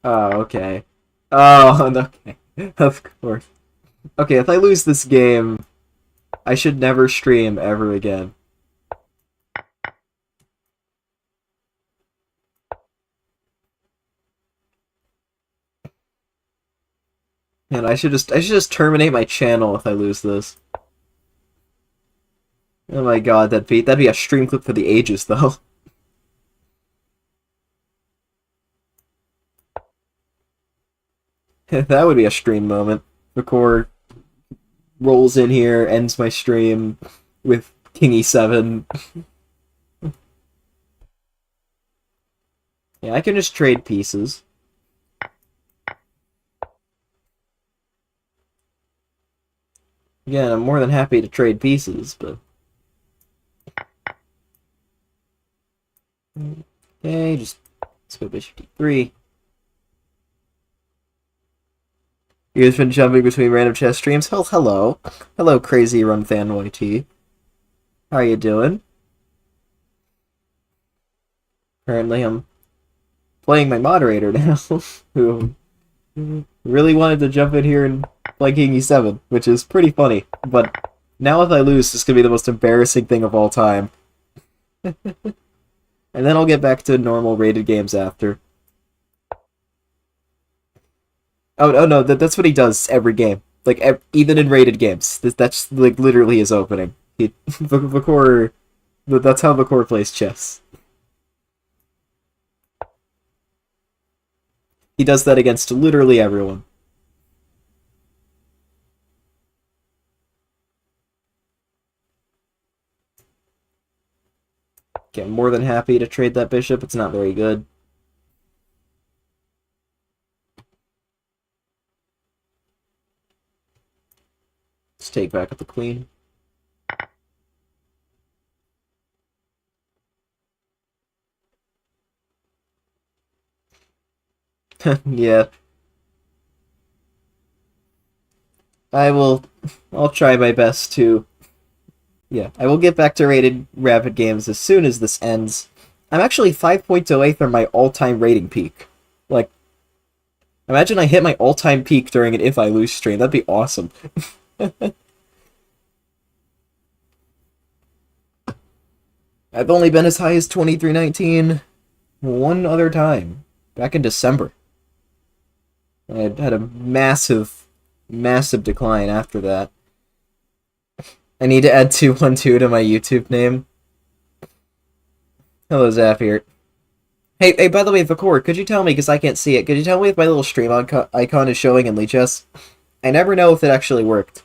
Oh, okay. Oh, okay. Of course. Okay, if I lose this game, I should never stream ever again. And I should just terminate my channel if I lose this. Oh my god, that'd be a stream clip for the ages though. That would be a stream moment. The core rolls in here, ends my stream with King E7. Yeah, I can just trade pieces. Again, I'm more than happy to trade pieces, but... Okay, just let's go bishop d3. You guys been jumping between random chess streams? Oh, hello. Hello, Crazy Run Fan YT. How are you doing? Apparently I'm playing my moderator now, who really wanted to jump in here and play King E7, which is pretty funny. But now if I lose, this is going to be the most embarrassing thing of all time. And then I'll get back to normal rated games after. Oh no, that's what he does every game. Like, even in rated games. That's, like, literally his opening. Vakor... That's how Vakor plays chess. He does that against literally everyone. Okay, I'm more than happy to trade that bishop. It's not very good. Let's take back up the queen. Yeah. I'll try my best to... Yeah, I will get back to rated rapid games as soon as this ends. I'm actually 5 points away from my all-time rating peak. Like, imagine I hit my all-time peak during an If I Lose stream. That'd be awesome. I've only been as high as 2319 one other time. Back in December. I had a massive, massive decline after that. I need to add 212 to my YouTube name. Hello, Zafir. Hey, by the way, Vakor, could you tell me, because I can't see it, could you tell me if my little stream icon is showing in Lichess? I never know if it actually worked.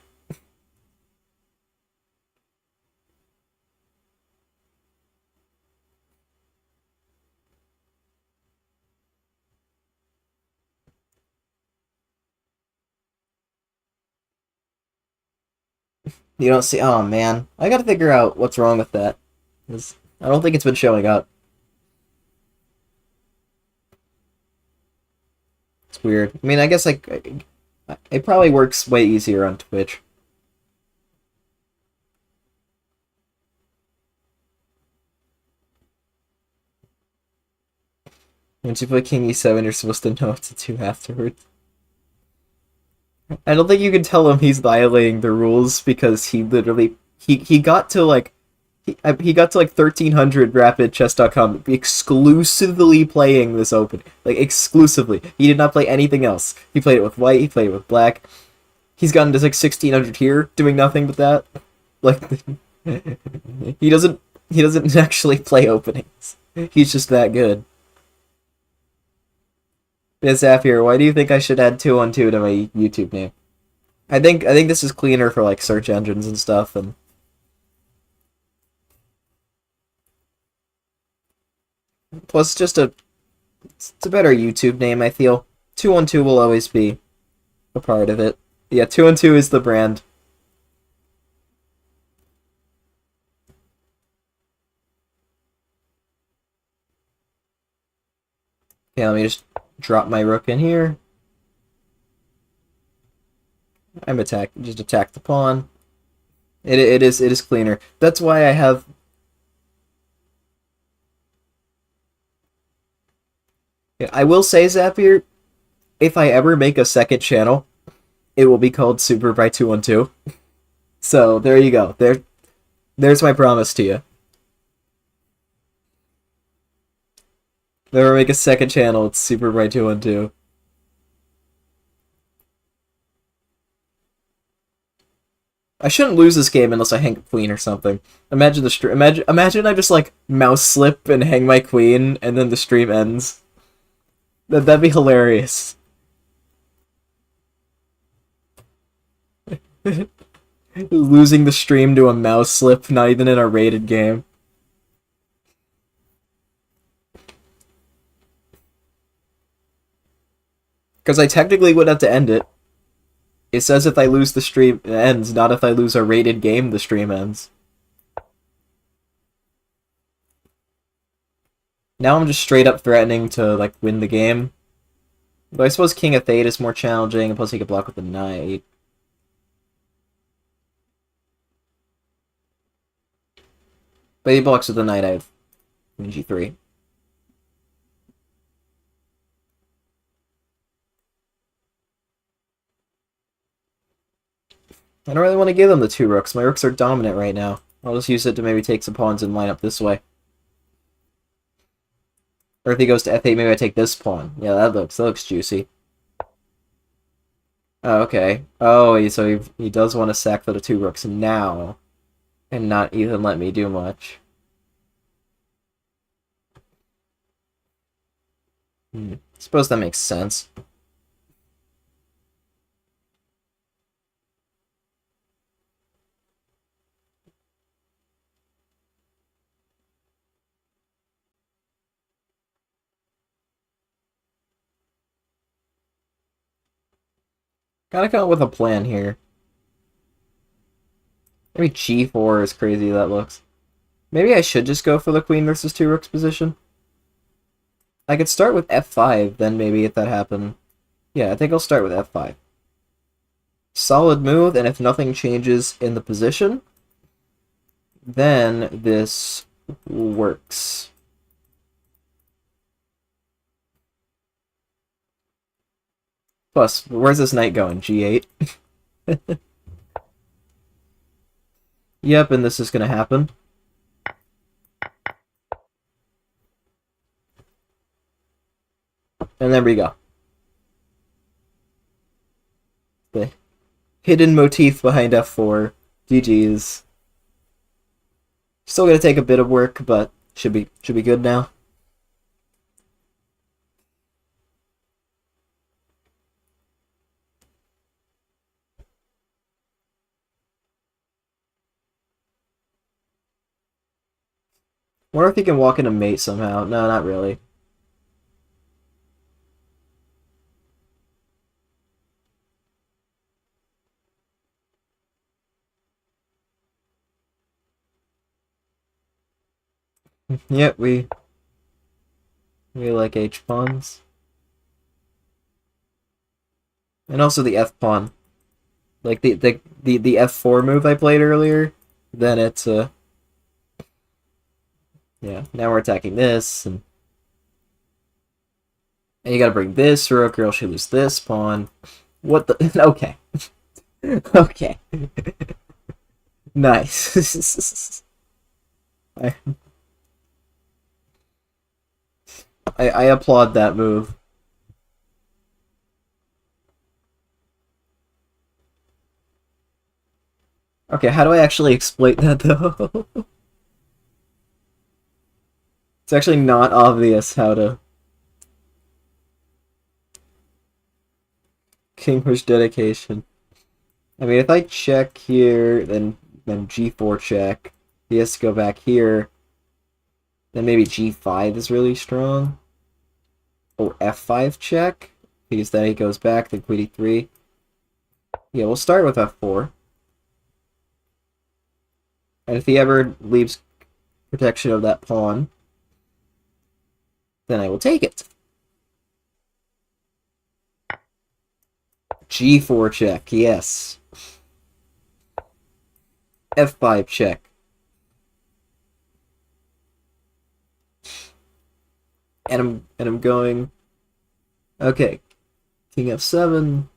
You don't see... Oh, man. I gotta figure out what's wrong with that. 'Cause I don't think it's been showing up. It's weird. I mean, I guess it probably works way easier on Twitch. Once you put King E7, you're supposed to know what to do afterwards. I don't think you can tell him he's violating the rules because he literally... He got to, like... He got to, like, 1300 rapidchess.com exclusively playing this open. Like, exclusively. He did not play anything else. He played it with white, he played it with black. He's gotten to, like, 1600 here, doing nothing but that. Like, he doesn't actually play openings. He's just that good. Yeah, Zafir, why do you think I should add 212 to my YouTube name? I think this is cleaner for, like, search engines and stuff, and... Plus, it's a better YouTube name, I feel. 212 will always be a part of it. Yeah, 212 is the brand. Okay, let me just drop my rook in here. Just attack the pawn. It is cleaner. That's why I have... Yeah, I will say, Zapier, if I ever make a second channel, it will be called Super by 212. So, there you go. There's my promise to you. If I ever make a second channel, it's Super by 212. I shouldn't lose this game unless I hang a queen or something. Imagine the stream. Imagine I just like mouse slip and hang my queen, and then the stream ends. That'd be hilarious. Losing the stream to a mouse slip, not even in a rated game. Because I technically would have to end it. It says if I lose the stream, it ends, not if I lose a rated game, the stream ends. Now I'm just straight up threatening to, like, win the game. But I suppose King of Fate is more challenging, and plus he could block with the Knight. But he blocks with the Knight, I have Queen G3. I don't really want to give them the two rooks. My rooks are dominant right now. I'll just use it to maybe take some pawns and line up this way. Or if he goes to F8, maybe I take this pawn. Yeah, that looks juicy. Oh, okay. Oh, so he does want to sack for the two rooks now. And not even let me do much. Suppose that makes sense. Gotta come up with a plan here. Maybe G4 is crazy that looks. Maybe I should just go for the queen versus two rooks position. I could start with F5, then maybe if that happened. Yeah, I think I'll start with F5. Solid move, and if nothing changes in the position, then this works. Plus, where's this knight going? G8? Yep, and this is gonna happen. And there we go. The hidden motif behind F4. GG's. Still gonna take a bit of work, but should be good now. Wonder if he can walk in a mate somehow. No, not really. Yep, we like H pawns. And also the F pawn. Like the F4 move I played earlier, then it's yeah, now we're attacking this, and you gotta bring this rook, or else you lose this pawn. What the? Okay. Okay. Nice. I, I applaud that move. Okay, how do I actually exploit that, though? It's actually not obvious how to... King push dedication. I mean, if I check here, then G4 check. He has to go back here. Then maybe G5 is really strong. Or F5 check. Because then he goes back, then Queen E3. Yeah, we'll start with F4. And if he ever leaves protection of that pawn, then I will take it. G4 check, yes. F5 check. And I'm going... Okay. King F7.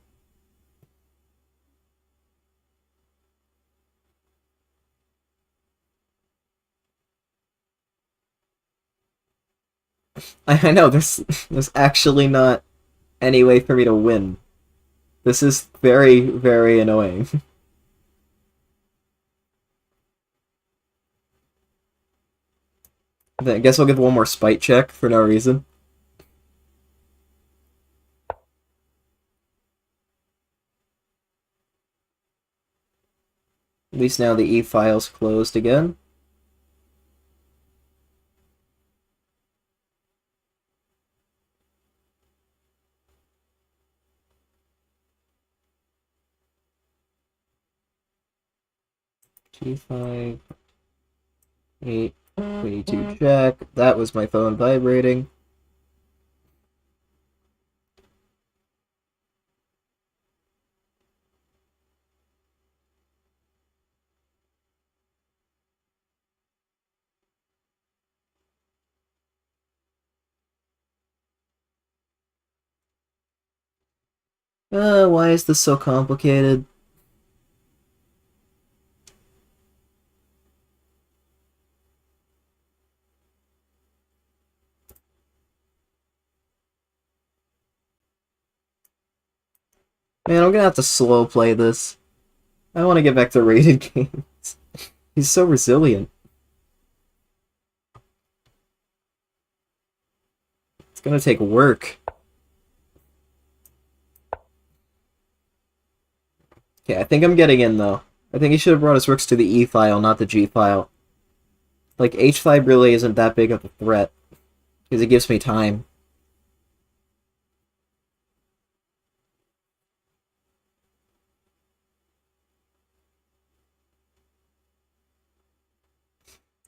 I know, there's actually not any way for me to win. This is very, very annoying. I guess I'll give one more spite check for no reason. At least now the e-file's closed again. G5, 8, 22 check. That was my phone vibrating. Why is this so complicated? Man, I'm gonna have to slow play this. I want to get back to rated games. He's so resilient. It's gonna take work. Okay, I think I'm getting in, though. I think he should have brought his rooks to the E file, not the G file. Like, H5 really isn't that big of a threat, because it gives me time.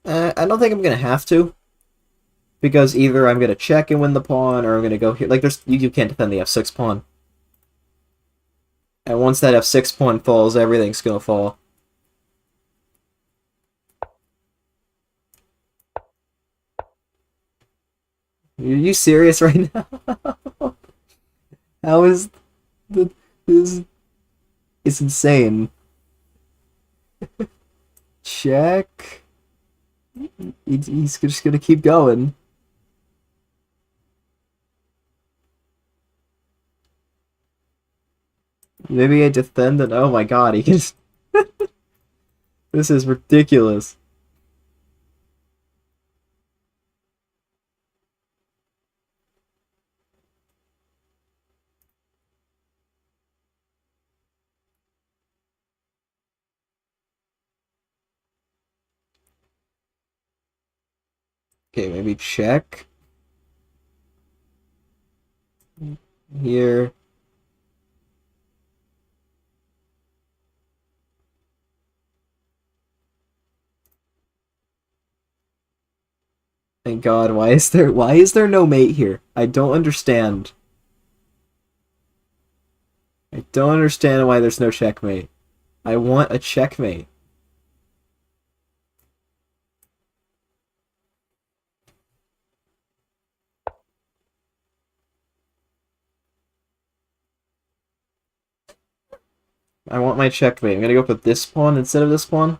I don't think I'm gonna have to, because either I'm gonna check and win the pawn, or I'm gonna go here. Like, you can't defend the F6 pawn. And once that F6 pawn falls, everything's gonna fall. Are you serious right now? How is this? It's insane. Check. He's just gonna keep going. Maybe I defend it. Oh my god, he can. This is ridiculous. Okay, maybe check. Here. Thank God, why is there no mate here? I don't understand. I don't understand why there's no checkmate. I want a checkmate. I want my checkmate. I'm gonna go put this pawn instead of this pawn.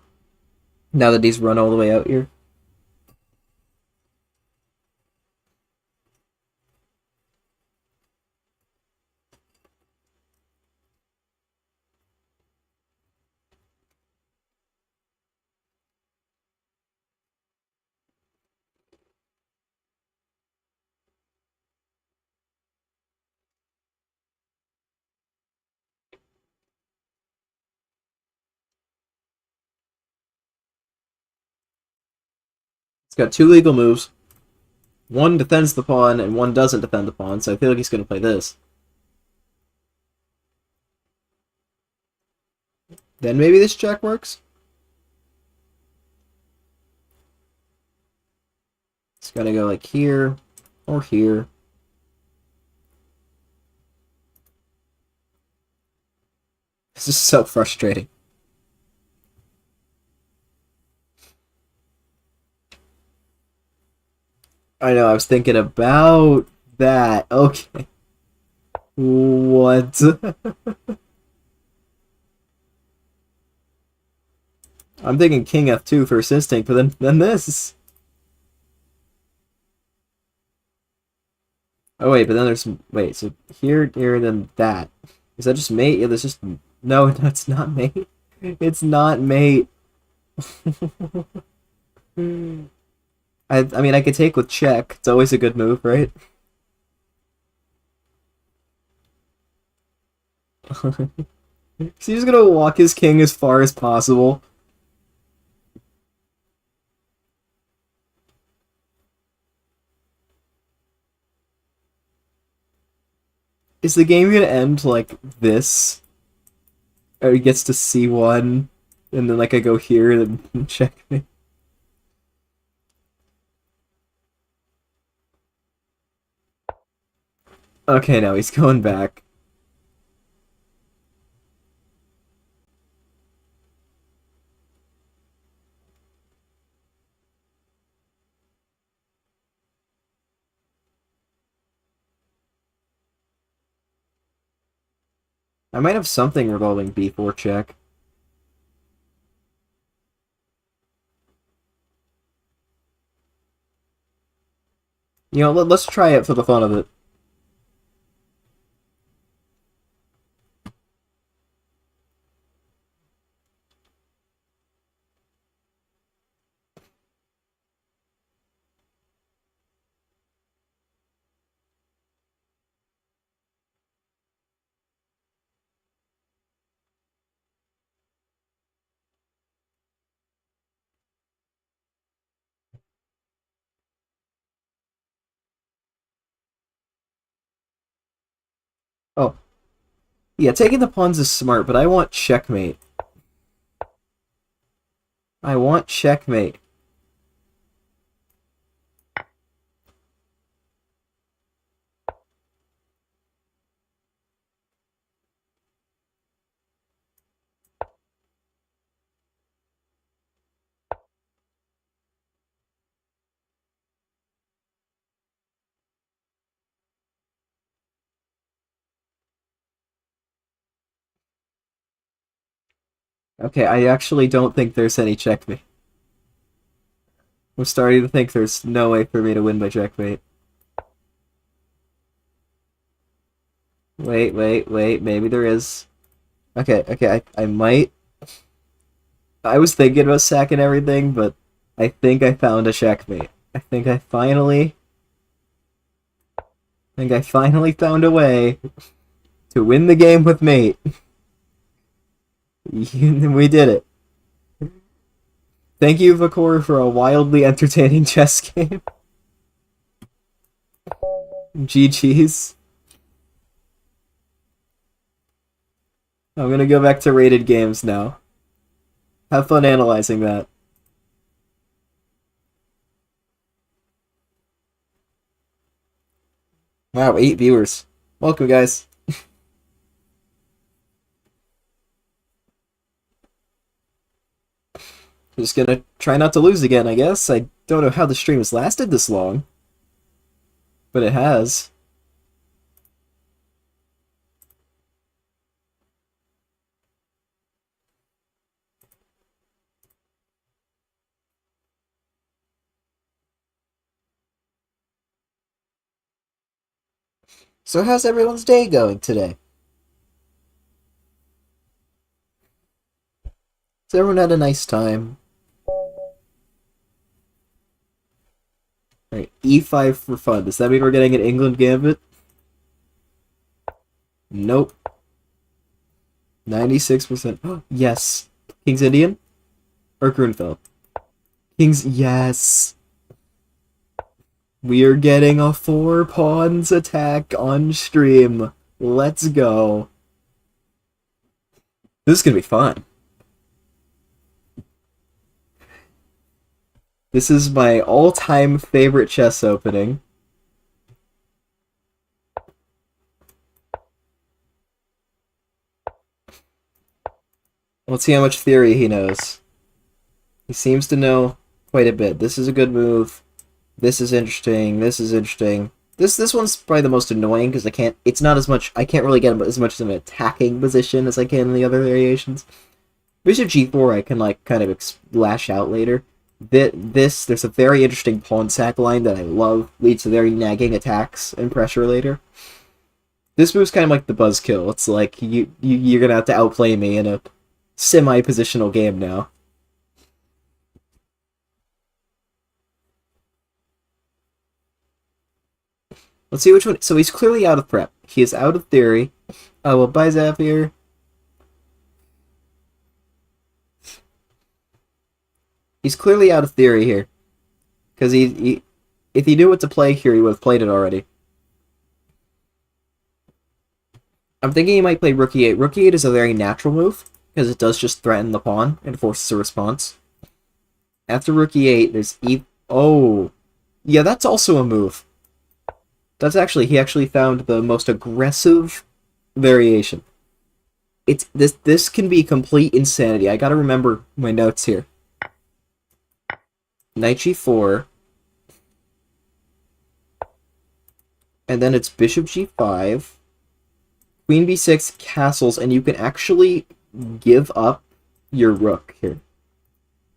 Now that he's run all the way out here. It's got two legal moves. One defends the pawn, and one doesn't defend the pawn, so I feel like he's gonna play this. Then maybe this check works? It's gotta go like here, or here. This is so frustrating. I know, I was thinking about that. Okay. What? I'm thinking King F2 first instinct, but then this. Oh wait, but then there's wait, so here, here, then that. Is that just mate? Yeah, there's just no, that's not mate. It's not mate. I mean, I could take with check. It's always a good move, right? He's gonna walk his king as far as possible. Is the game gonna end like this? Or he gets to C1, and then like I go here and check me. Okay, now he's going back. I might have something revolving B4 check. You know, let's try it for the fun of it. Oh, yeah, taking the pawns is smart, but I want checkmate. I want checkmate. Okay, I actually don't think there's any checkmate. I'm starting to think there's no way for me to win by checkmate. Wait, maybe there is. Okay, I might. I was thinking about sacking everything, but I think I found a checkmate. I think I finally found a way to win the game with mate. We did it. Thank you, Vakor, for a wildly entertaining chess game. GG's. I'm gonna go back to rated games now. Have fun analyzing that. Wow, 8 viewers. Welcome, guys. Just gonna try not to lose again, I guess. I don't know how the stream has lasted this long, but it has. So how's everyone's day going today? Has everyone had a nice time? Alright, E5 for fun. Does that mean we're getting an England gambit? Nope. 96%. Yes. King's Indian? Or Grunfeld? King's... Yes! We are getting a 4 pawns attack on stream. Let's go. This is gonna be fun. This is my all-time favorite chess opening. Let's see how much theory he knows. He seems to know quite a bit. This is a good move. This is interesting. This is interesting. This one's probably the most annoying because it's not as much, I can't really get as much of an attacking position as I can in the other variations. Bishop g4 I can like kind of lash out later. There's a very interesting pawn sack line that I love. Leads to very nagging attacks and pressure later. This move's kind of like the buzzkill. It's like you're gonna have to outplay me in a semi-positional game now. Let's see which one. So he's clearly out of prep. He is out of theory. Well, bye, Zapier. He's clearly out of theory here. Because if he knew what to play here, he would have played it already. I'm thinking he might play Rook E8. Rook E8 is a very natural move, because it does just threaten the pawn and forces a response. After Rook E8, there's E... Oh! Yeah, that's also a move. That's actually... He actually found the most aggressive variation. This can be complete insanity. I gotta remember my notes here. Knight G4. And then it's Bishop G5. Queen B6 castles, and you can actually give up your rook here.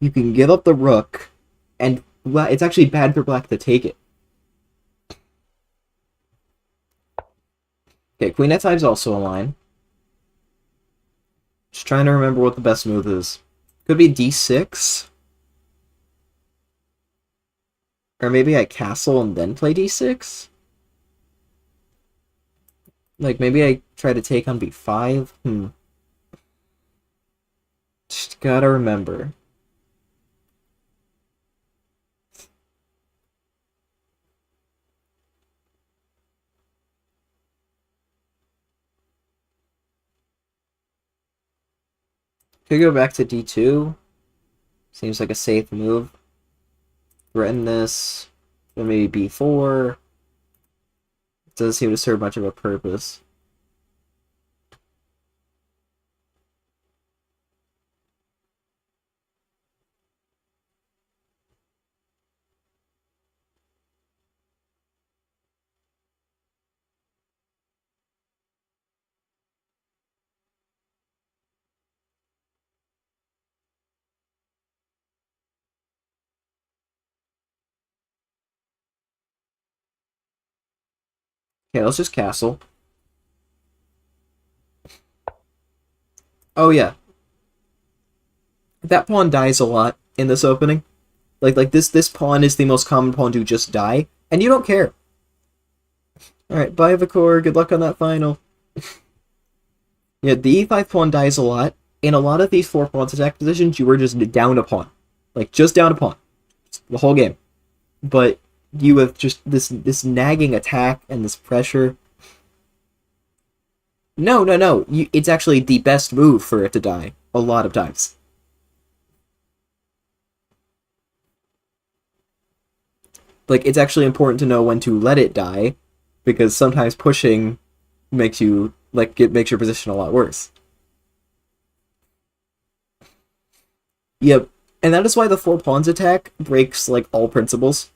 You can give up the rook, and it's actually bad for black to take it. Okay, Queen F5 is also a line. Just trying to remember what the best move is. Could be D6. Or maybe I castle and then play D6? Like, maybe I try to take on B5? Just gotta remember. Could go back to D2. Seems like a safe move. Threaten this. Then maybe B4. It doesn't seem to serve much of a purpose. Okay, let's just castle. Oh yeah. That pawn dies a lot in this opening. Like this pawn is the most common pawn to just die, and you don't care. Alright, bye Vikor, good luck on that final. Yeah, the e5 pawn dies a lot. In a lot of these 4 pawns attack positions, you were just down a pawn. Like, just down a pawn. Just the whole game. But you have just this nagging attack and this pressure. No. It's actually the best move for it to die. A lot of times. Like, it's actually important to know when to let it die, because sometimes pushing makes you, like, it makes your position a lot worse. Yep. And that is why the 4 pawns attack breaks, like, all principles.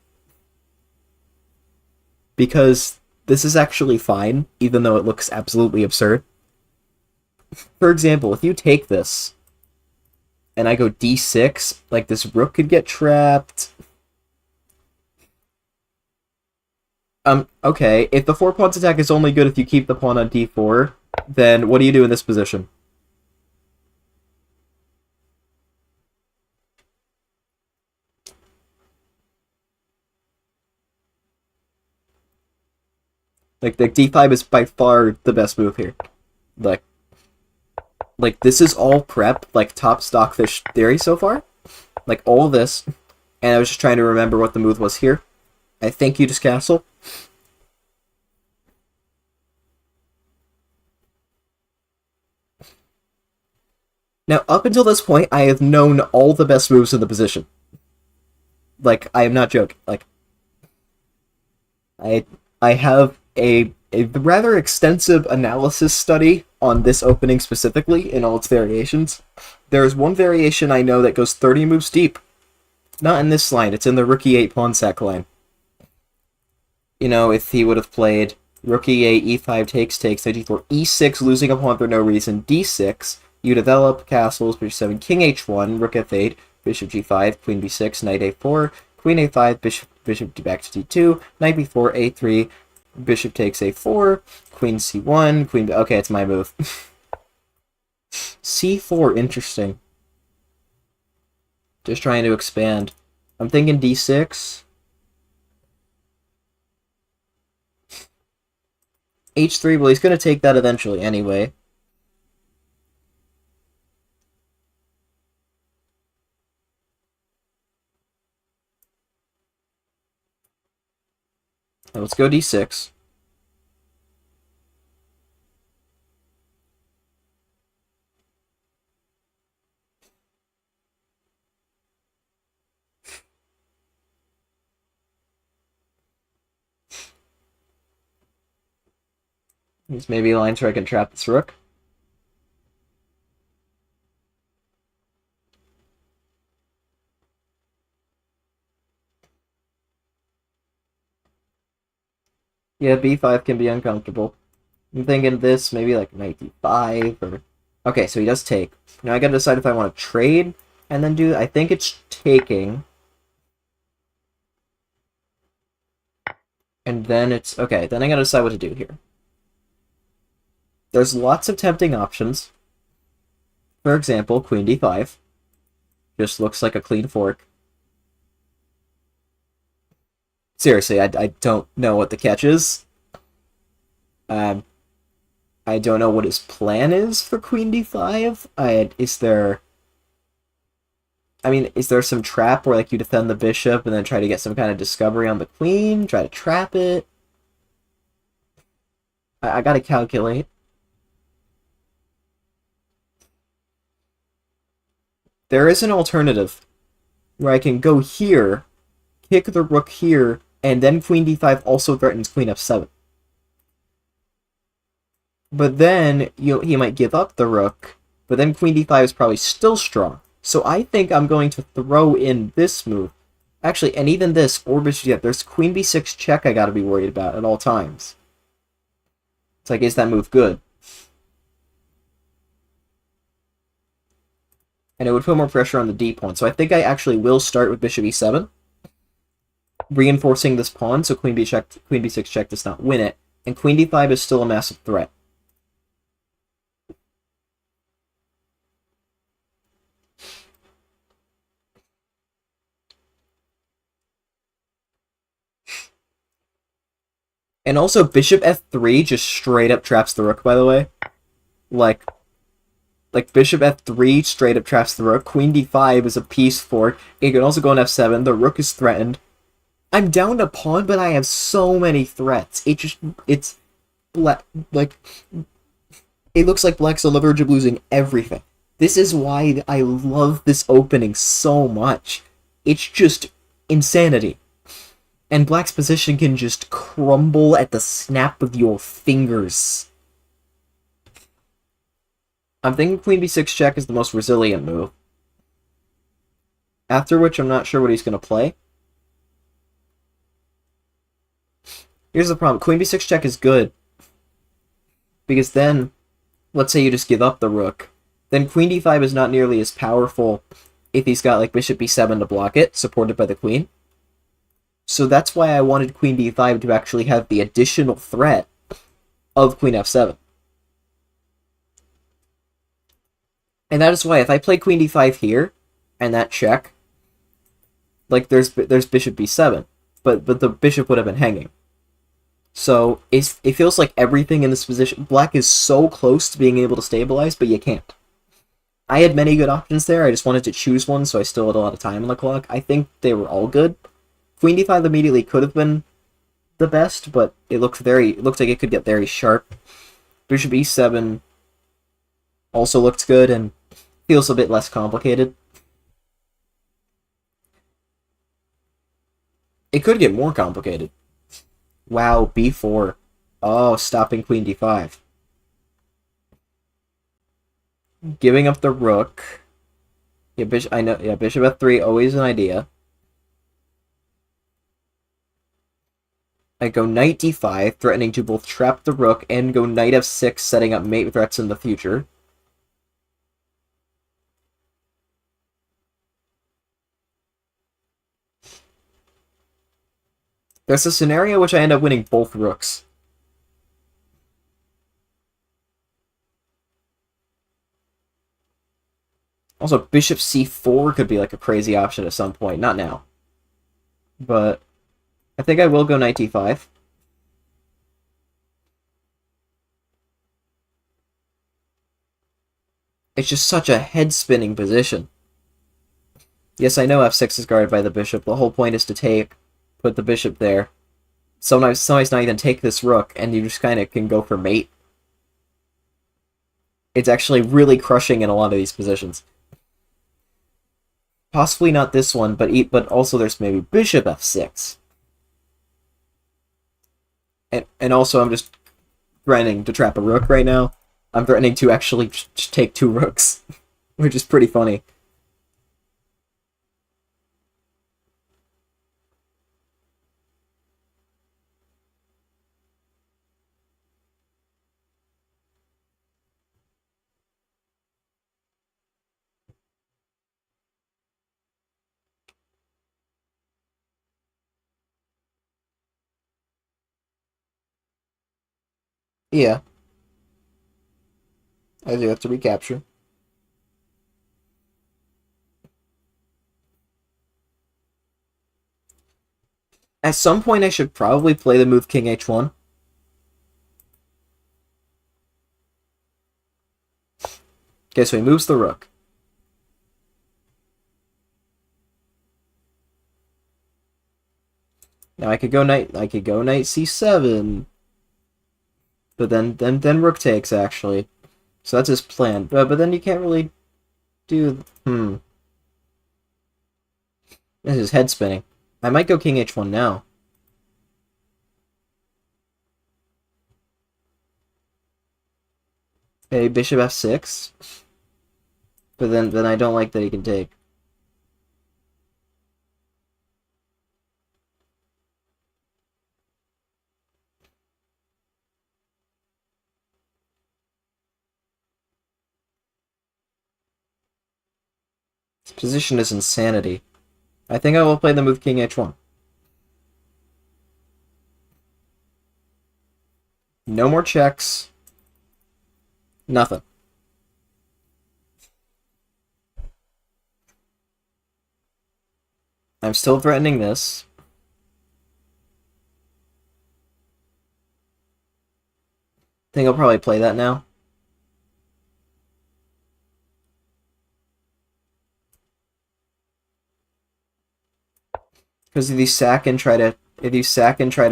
Because this is actually fine, even though it looks absolutely absurd. For example, if you take this, and I go d6, like, this rook could get trapped. Okay, if the 4 pawns attack is only good if you keep the pawn on d4, then what do you do in this position? Like, the d5 is by far the best move here. Like, this is all prep, like, top stockfish theory so far. Like, all this. And I was just trying to remember what the move was here. I think you just castle. Now, up until this point, I have known all the best moves in the position. Like, I am not joking. Like, I have a rather extensive analysis study on this opening specifically in all its variations. There is one variation I know that goes 30 moves deep. Not in this line, it's in the Rook E8 pawn sack line. You know, if he would have played Rook E8, E5 takes, Knight D4, E6, losing a pawn for no reason, D6, you develop castles, Bishop 7, King H1, Rook F8, Bishop G5, Queen B6, Knight A4, Queen A5, Bishop back to D2, Knight B4, A3, Bishop takes A4, Queen C1, Queen... Okay, it's my move. C4, interesting. Just trying to expand. I'm thinking D6. h3, well, he's going to take that eventually anyway. Now let's go d6. He's maybe lines where I can trap this rook. Yeah, b5 can be uncomfortable. I'm thinking this, maybe like knight d5 or... Okay, so he does take. Now I gotta decide if I want to trade and then do... I think it's taking. And then it's... Okay, then I gotta decide what to do here. There's lots of tempting options. For example, queen d5. Just looks like a clean fork. Seriously, I don't know what the catch is. I don't know what his plan is for queen d5. Is there... I mean, is there some trap where like you defend the bishop and then try to get some kind of discovery on the queen? Try to trap it? I gotta calculate. There is an alternative where I can go here, kick the rook here, and then queen d5 also threatens queen f7. But then he might give up the rook, but then queen d5 is probably still strong. So I think I'm going to throw in this move. Actually, and even this, or bishop, yeah, there's queen b6 check I gotta be worried about at all times. It's like, is that move good? And it would put more pressure on the d pawn. So I think I actually will start with bishop e7, reinforcing this pawn so queen b6 check does not win it, and queen d5 is still a massive threat. And also, bishop f3 just straight up traps the rook, by the way. Like bishop f3 straight up traps the rook. Queen d5 is a piece fork. It can also go on f7. The rook is threatened. I'm down to pawn, but I have so many threats. It's black. Like, it looks like black's on the verge of losing everything. This is why I love this opening so much. It's just insanity. And black's position can just crumble at the snap of your fingers. I'm thinking queen b6 check is the most resilient move. After which, I'm not sure what he's going to play. Here's the problem. Queen b6 check is good. Because then, let's say you just give up the rook. Then queen d5 is not nearly as powerful if he's got like bishop b7 to block it, supported by the queen. So that's why I wanted queen d5 to actually have the additional threat of queen f7. And that is why if I play queen d5 here, and that check, like there's bishop b7, but the bishop would have been hanging. So it feels like everything in this position, black is so close to being able to stabilize, but you can't. I had many good options there, I just wanted to choose one, so I still had a lot of time on the clock. I think they were all good. Queen d5 immediately could have been the best, but it looked like it could get very sharp. Bishop e7 also looked good and feels a bit less complicated. It could get more complicated. Wow, b4. Oh, stopping queen d5. Giving up the rook. Yeah, bishop f3, always an idea. I go knight d5, threatening to both trap the rook and go knight f6, setting up mate threats in the future. There's a scenario which I end up winning both rooks. Also, bishop c4 could be like a crazy option at some point. Not now. But I think I will go knight d5. It's just such a head-spinning position. Yes, I know f6 is guarded by the bishop. The whole point is to put the bishop there. Sometimes not even take this rook, and you just kind of can go for mate. It's actually really crushing in a lot of these positions. Possibly not this one, but also there's maybe bishop f6. And also I'm just threatening to trap a rook right now. I'm threatening to actually take two rooks, which is pretty funny. Yeah, I do have to recapture. At some point, I should probably play the move King H1. Okay, so he moves the rook. Now I could go knight c7. But then rook takes, actually. So that's his plan. But then you can't really do... This is head spinning. I might go King H1 now. Okay, bishop f6. But then I don't like that he can take. This position is insanity. I think I will play the move King H1. No more checks. Nothing. I'm still threatening this. Think I'll probably play that now. Because if you sack and try to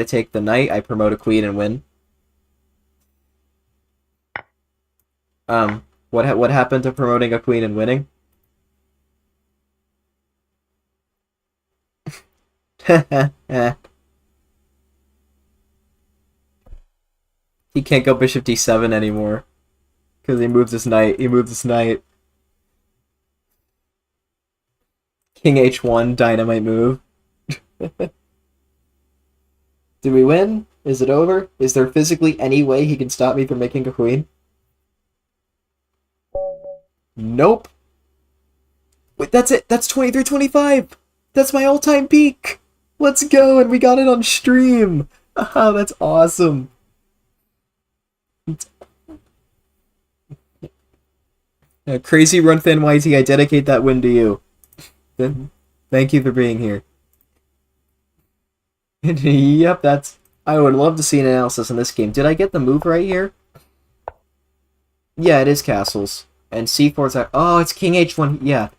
take the knight, I promote a queen and win. What happened to promoting a queen and winning? He can't go bishop d7 anymore. Because he moves his knight. King h1, dynamite move. Do we win? Is it over? Is there physically any way he can stop me from making a queen? Nope. Wait, that's it. That's 23-25. That's my all-time peak. Let's go, and we got it on stream. Ah, that's awesome. Crazy Run Thin YT, I dedicate that win to you. Thank you for being here. Yep, that's... I would love to see an analysis in this game. Did I get the move right here? Yeah, it is castles. And c4's... Oh, it's King h1. Yeah.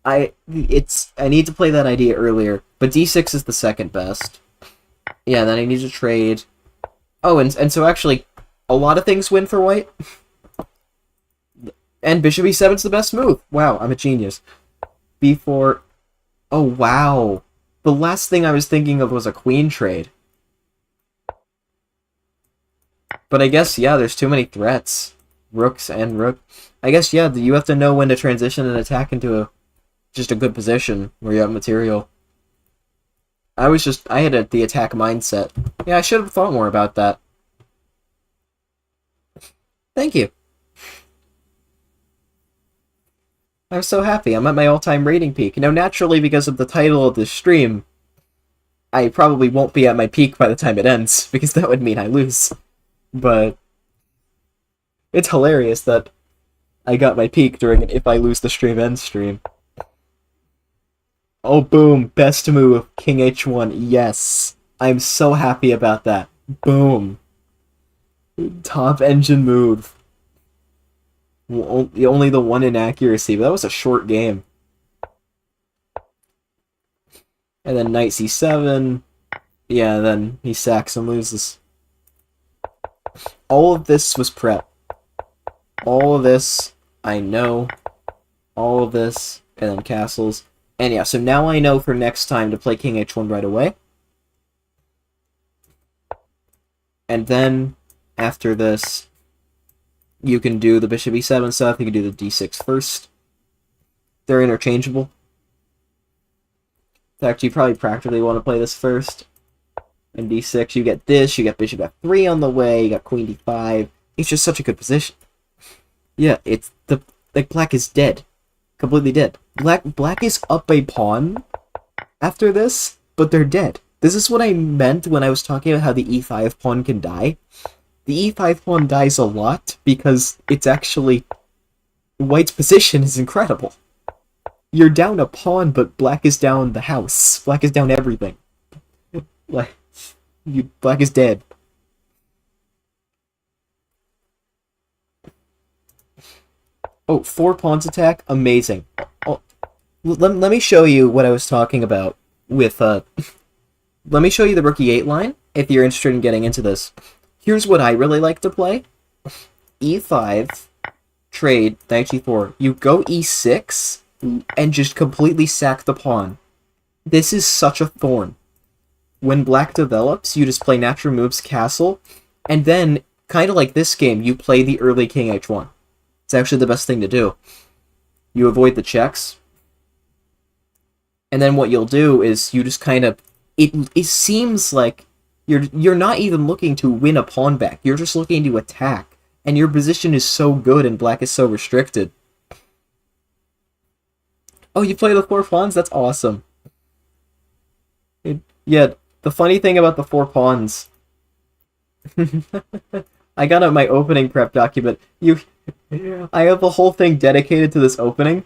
I need to play that idea earlier. But d6 is the second best. Yeah, then I need to trade... Oh, and so actually, a lot of things win for white. And bishop e7's the best move. Wow, I'm a genius. b4... Oh, wow. The last thing I was thinking of was a queen trade. But I guess, yeah, there's too many threats. Rooks and rook. I guess, yeah, you have to know when to transition an attack into just a good position where you have material. I had the attack mindset. Yeah, I should have thought more about that. Thank you. I'm so happy. I'm at my all-time rating peak. Now, naturally, because of the title of this stream, I probably won't be at my peak by the time it ends, because that would mean I lose. But it's hilarious that I got my peak during an if I lose the stream ends stream. Oh, boom. Best move. King h1. Yes. I'm so happy about that. Boom. Top engine move. Only the one inaccuracy, but that was a short game. And then knight c7. Yeah, then he sacks and loses. All of this was prep. All of this, I know. All of this, and then castles. And yeah, so now I know for next time to play king h1 right away. And then, after this, you can do the bishop e7 stuff, you can do the d6 first. They're interchangeable. In fact, you probably practically want to play this first. And d6, you get this, you get bishop f3 on the way, you got queen d5. It's just such a good position. Yeah, it's the like black is dead. Completely dead. Black is up a pawn after this, but they're dead. This is what I meant when I was talking about how the e5 pawn can die. The e5 pawn dies a lot because it's actually... White's position is incredible. You're down a pawn, but black is down the house. Black is down everything. Like, black is dead. Oh, 4 pawns attack? Amazing. Oh, let me show you what I was talking about with, let me show you the Rook e8 line, if you're interested in getting into this. Here's what I really like to play. e5, trade, knight g4. You go e6, and just completely sack the pawn. This is such a thorn. When black develops, you just play natural moves, castle, and then, kind of like this game, you play the early king h1. It's actually the best thing to do. You avoid the checks. And then what you'll do is you just kind of... It seems like you're not even looking to win a pawn back. You're just looking to attack. And your position is so good and black is so restricted. Oh, you play the 4 pawns? That's awesome. Yeah, the funny thing about the 4 pawns... I got out my opening prep document. I have a whole thing dedicated to this opening.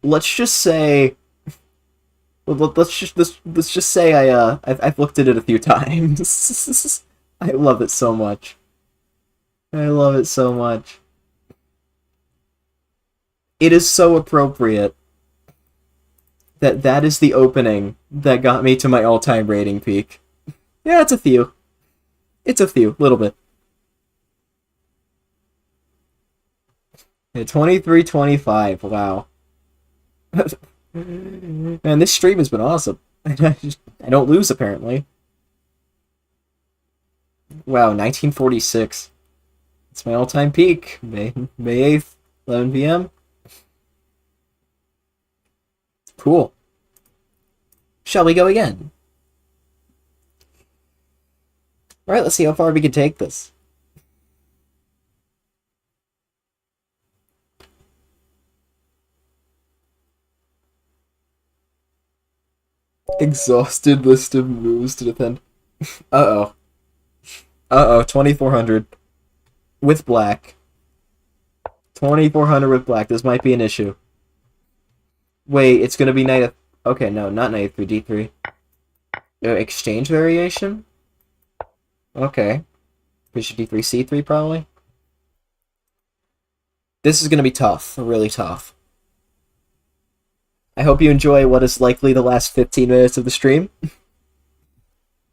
Let's just say... Let's just say I've looked at it a few times. I love it so much. I love it so much. It is so appropriate that is the opening that got me to my all-time rating peak. Yeah, it's a few. It's a few, little bit. Yeah, 23-25, wow. Man, this stream has been awesome. I don't lose, apparently. Wow, 1946. It's my all-time peak. May 8th, 11 p.m. Cool. Shall we go again? Alright, let's see how far we can take this. Exhausted list of moves to defend. Uh-oh. Uh-oh, 2400. With black. 2400 with black. This might be an issue. Wait, it's gonna be knight... Okay, no, not knight 3, d3. Exchange variation? Okay. Bishop d3, c3, probably? This is gonna be tough. Really tough. I hope you enjoy what is likely the last 15 minutes of the stream.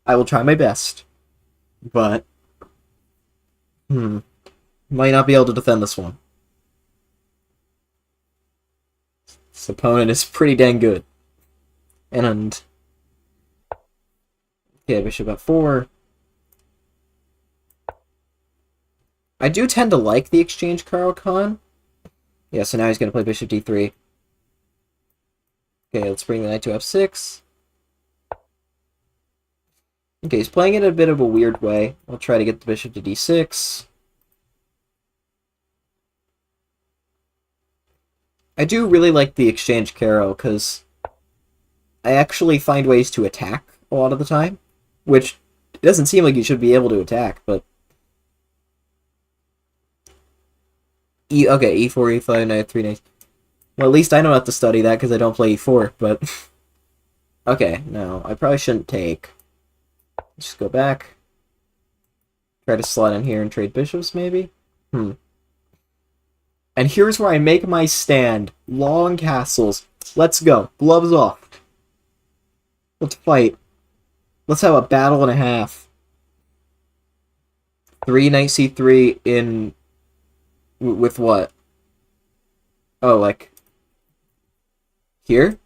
I will try my best. But... might not be able to defend this one. This opponent is pretty dang good. And... Okay, bishop f4. I do tend to like the exchange Karo Khan. Yeah, so now he's going to play bishop d3. Okay, let's bring the knight to f6. Okay, he's playing it a bit of a weird way. I'll try to get the bishop to d6. I do really like the exchange Karo, because I actually find ways to attack a lot of the time, which it doesn't seem like you should be able to attack, but... Okay, e4, e5, knight 3, knight... Well, at least I don't have to study that because I don't play e4, but... Okay, no, I probably shouldn't take. Just go back. Try to slot in here and trade bishops, maybe? And here's where I make my stand. Long castles. Let's go. Gloves off. Let's fight. Let's have a battle and a half. 3 knight c3 in... with what? Oh, like... here?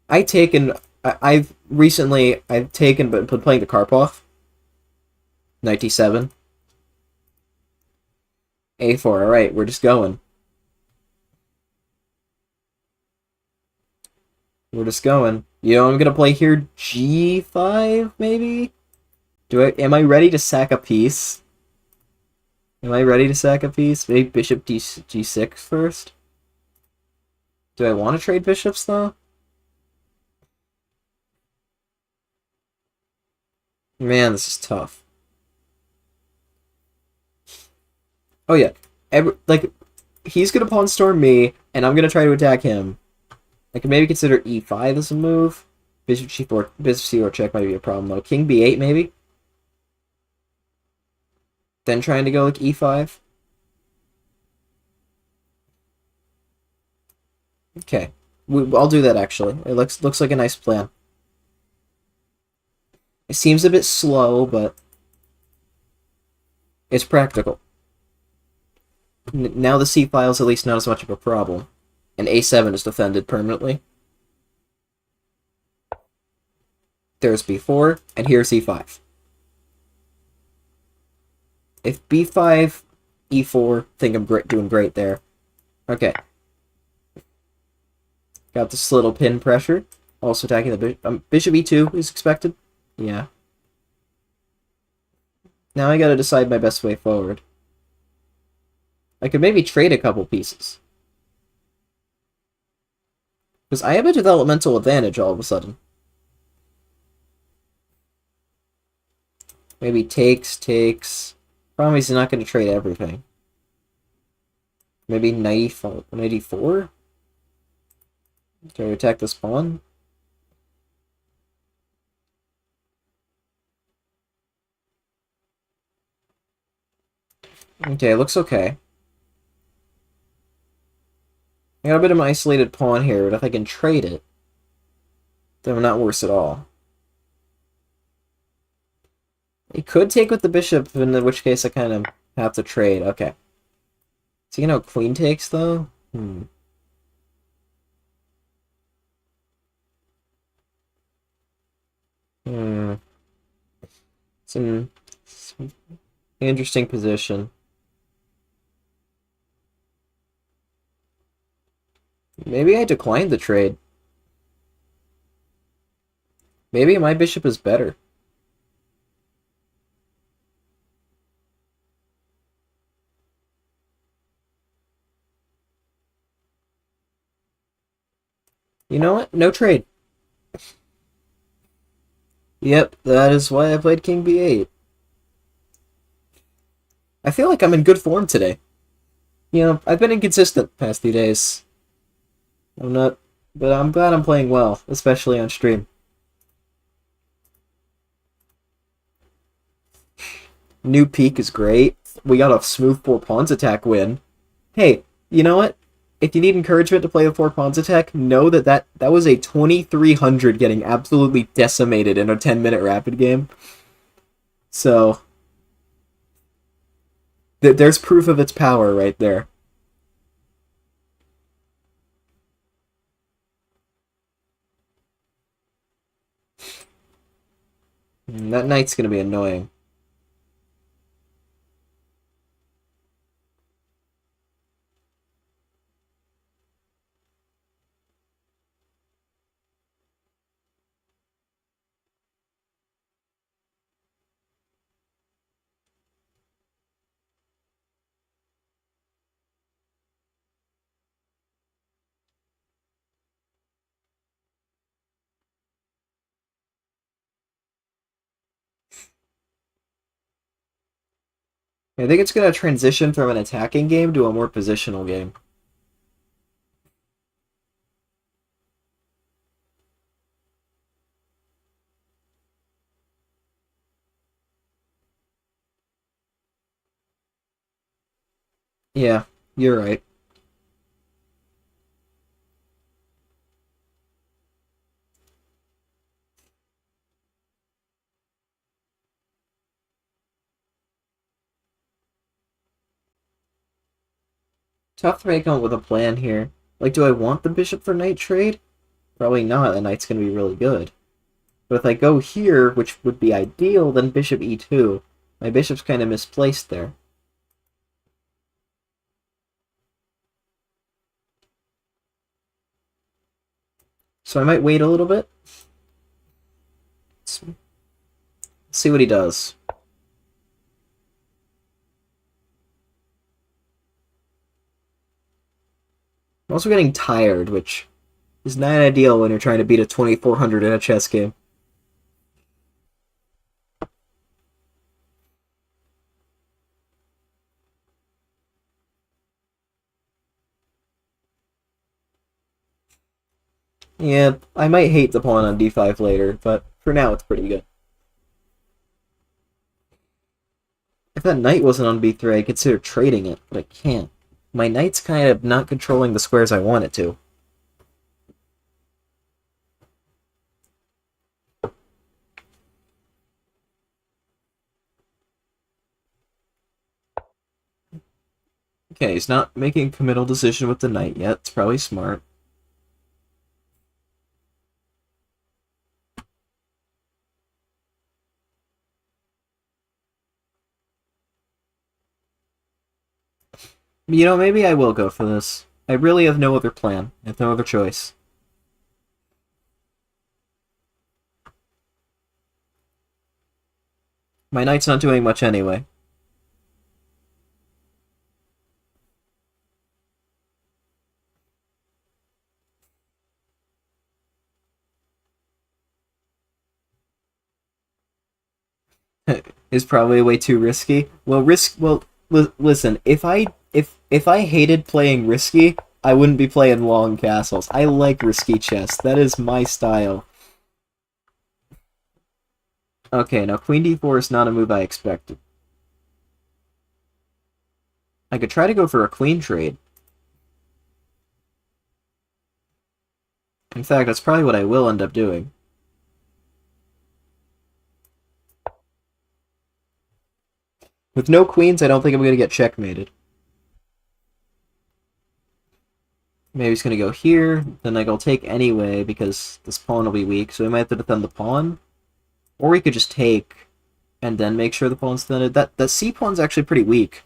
I've recently... I've taken... but been playing the Karpov. Knight d7. a4. Alright, we're just going. We're just going. You know, I'm gonna play here g5, maybe? Am I ready to sack a piece? Am I ready to sack a piece? Maybe bishop g6 first? Do I want to trade bishops, though? Man, this is tough. Oh, yeah. He's gonna pawn storm me, and I'm gonna try to attack him. I could maybe consider e5 as a move. Bishop g4, bishop c4 check might be a problem, though. King b8, maybe? Then trying to go, like, e5? Okay. I'll do that, actually. It looks like a nice plan. It seems a bit slow, but it's practical. Now the c file is at least not as much of a problem. And a7 is defended permanently. There's b4, and here's e5. If b5, e4, think I'm doing great there. Okay. Got this little pin pressure. Also attacking the bishop. Bishop e2 is expected. Yeah. Now I gotta decide my best way forward. I could maybe trade a couple pieces. Because I have a developmental advantage all of a sudden. Maybe takes. Problem is he's not going to trade everything. Maybe knight e4? Try to attack this pawn? Okay, it looks okay. I got a bit of an isolated pawn here, but if I can trade it, then I'm not worse at all. He could take with the bishop, in which case I kind of have to trade. Okay. So you know queen takes, though? It's an interesting position. Maybe I declined the trade. Maybe my bishop is better. You know what? No trade. Yep, that is why I played King b8. I feel like I'm in good form today. You know, I've been inconsistent the past few days. I'm not, but I'm glad I'm playing well, especially on stream. New peak is great. We got a smooth 4 pawns attack win. Hey, you know what? If you need encouragement to play the 4 pawns attack, know that was a 2300 getting absolutely decimated in a 10-minute rapid game. So, there's proof of its power right there. That knight's gonna be annoying. I think it's gonna transition from an attacking game to a more positional game. Yeah. You're right. Tough to make up with a plan here. Like, do I want the bishop for knight trade? Probably not, the knight's gonna be really good. But if I go here, which would be ideal, then bishop e2. My bishop's kind of misplaced there. So I might wait a little bit. Let's see what he does. I'm also getting tired, which is not ideal when you're trying to beat a 2400 in a chess game. Yeah, I might hate the pawn on d5 later, but for now it's pretty good. If that knight wasn't on b3, I'd consider trading it, but I can't. My knight's kind of not controlling the squares I want it to. Okay, he's not making a committal decision with the knight yet. It's probably smart. You know, maybe I will go for this. I really have no other plan. I have no other choice. My knight's not doing much anyway. Is probably way too risky. Well, listen, if I hated playing risky, I wouldn't be playing long castles. I like risky chess. That is my style. Okay, now queen d4 is not a move I expected. I could try to go for a queen trade. In fact, that's probably what I will end up doing. With no queens, I don't think I'm going to get checkmated. Maybe he's going to go here, then I'll take anyway because this pawn will be weak, so we might have to defend the pawn. Or we could just take and then make sure the pawn's defended. That c pawn's actually pretty weak.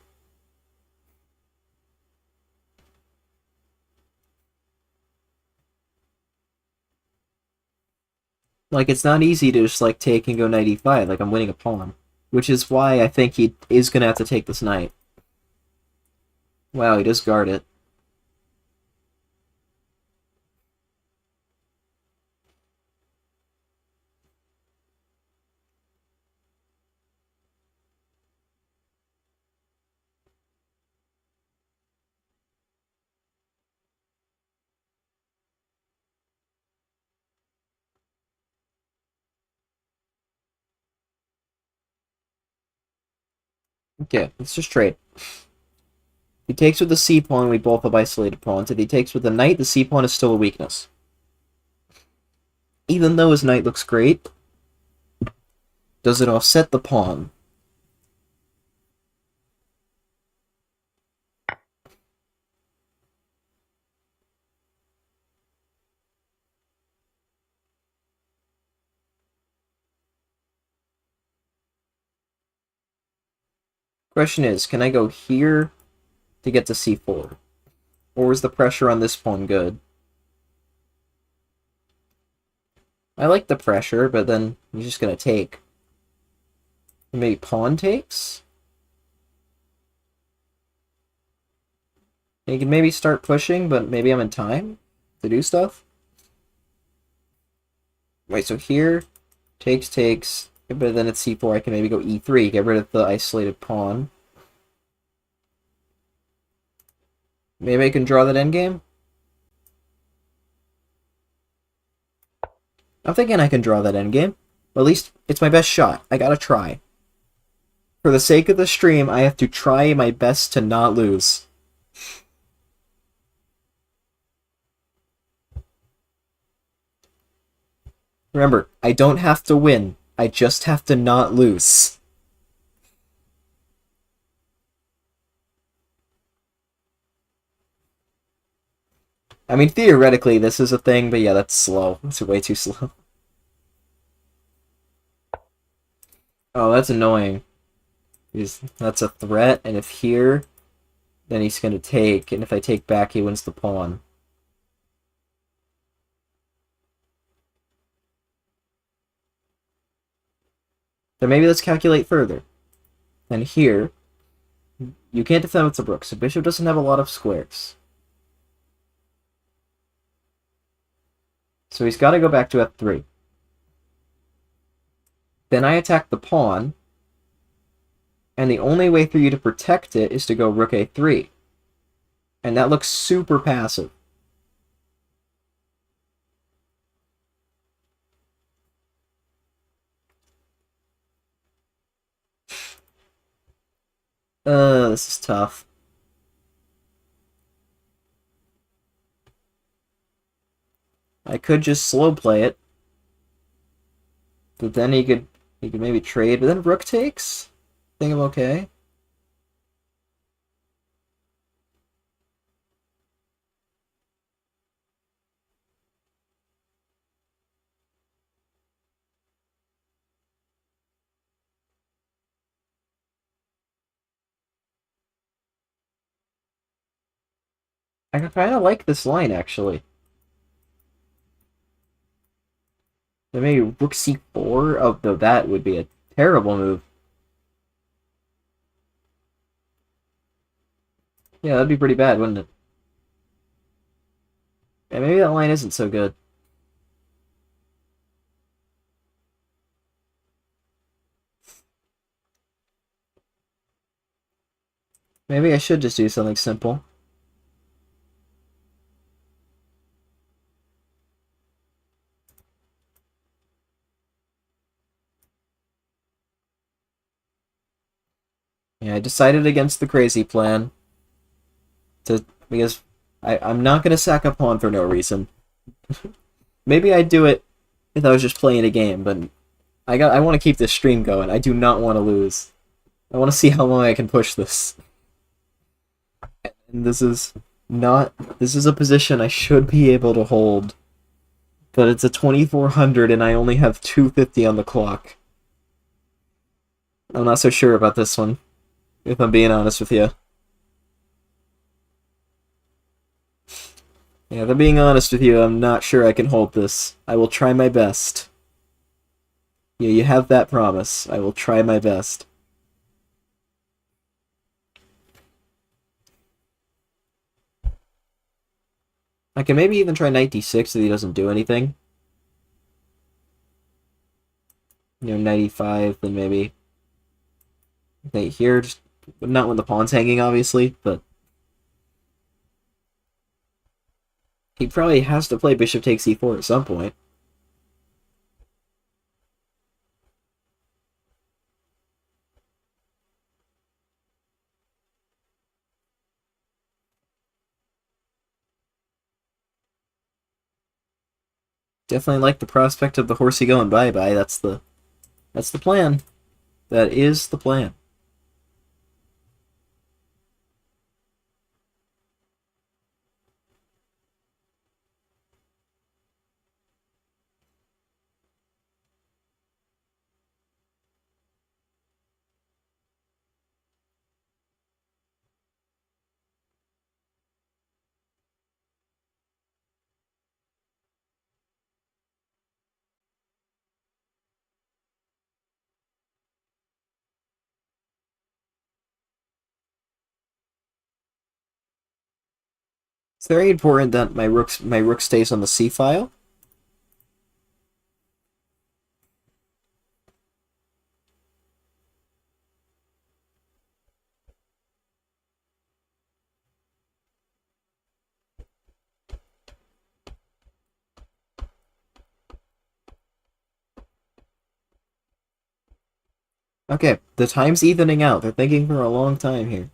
Like, it's not easy to just, like, take and go knight e5. Like, I'm winning a pawn. Which is why I think he is going to have to take this knight. Wow, he does guard it. Okay, let's just trade. If he takes with the c pawn, we both have isolated pawns. If he takes with the knight, the c pawn is still a weakness. Even though his knight looks great, does it offset the pawn? Question is, can I go here to get to c4? Or is the pressure on this pawn good? I like the pressure, but then he's just going to take. Maybe pawn takes? He can maybe start pushing, but maybe I'm in time to do stuff. Wait, so here, takes, but then at c4 I can maybe go e3, get rid of the isolated pawn. Maybe I can draw that endgame? I'm thinking I can draw that endgame. At least it's my best shot. I gotta try. For the sake of the stream, I have to try my best to not lose. Remember, I don't have to win. I just have to not lose. I mean, theoretically, this is a thing, but yeah, that's slow. It's way too slow. Oh, that's annoying. That's a threat, and if here, then he's gonna take, and if I take back, he wins the pawn. Then maybe let's calculate further. And here, you can't defend with the rook, so bishop doesn't have a lot of squares. So he's got to go back to f3. Then I attack the pawn, and the only way for you to protect it is to go rook a3. And that looks super passive. This is tough. I could just slow play it. But then he could maybe trade, but then rook takes? I think I'm okay. I kind of like this line, actually. Then maybe rook c4? Oh, though that would be a terrible move. Yeah, that'd be pretty bad, wouldn't it? Yeah, maybe that line isn't so good. Maybe I should just do something simple. Yeah, I decided against the crazy plan because I'm not gonna sack a pawn for no reason. Maybe I'd do it if I was just playing a game, but I want to keep this stream going. I do not want to lose. I want to see how long I can push this. And this is a position I should be able to hold, but it's a 2400 and I only have 250 on the clock. I'm not so sure about this one, if I'm being honest with you. Yeah, if I'm being honest with you, I'm not sure I can hold this. I will try my best. Yeah, you have that promise. I will try my best. I can maybe even try knight d6 if he doesn't do anything. Knight e5, then maybe knight here, just not when the pawn's hanging, obviously, but he probably has to play bishop takes e4 at some point. Definitely like the prospect of the horsey going bye-bye. That's the plan. That is the plan. It's very important that my rook stays on the c file. Okay, the time's evening out. They're thinking for a long time here.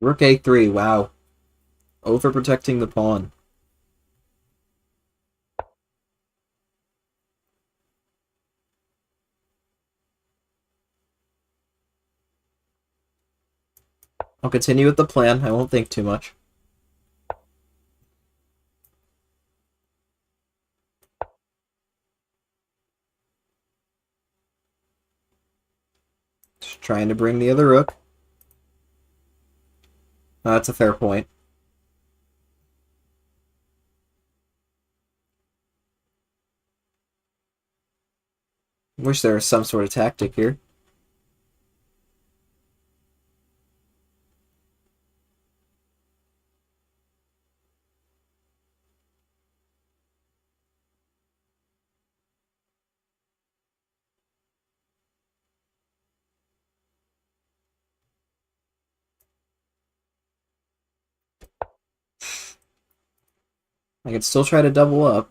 Rook A3, wow. Overprotecting the pawn. I'll continue with the plan. I won't think too much. Just trying to bring the other rook. Oh, that's a fair point. Wish there was some sort of tactic here. I can still try to double up.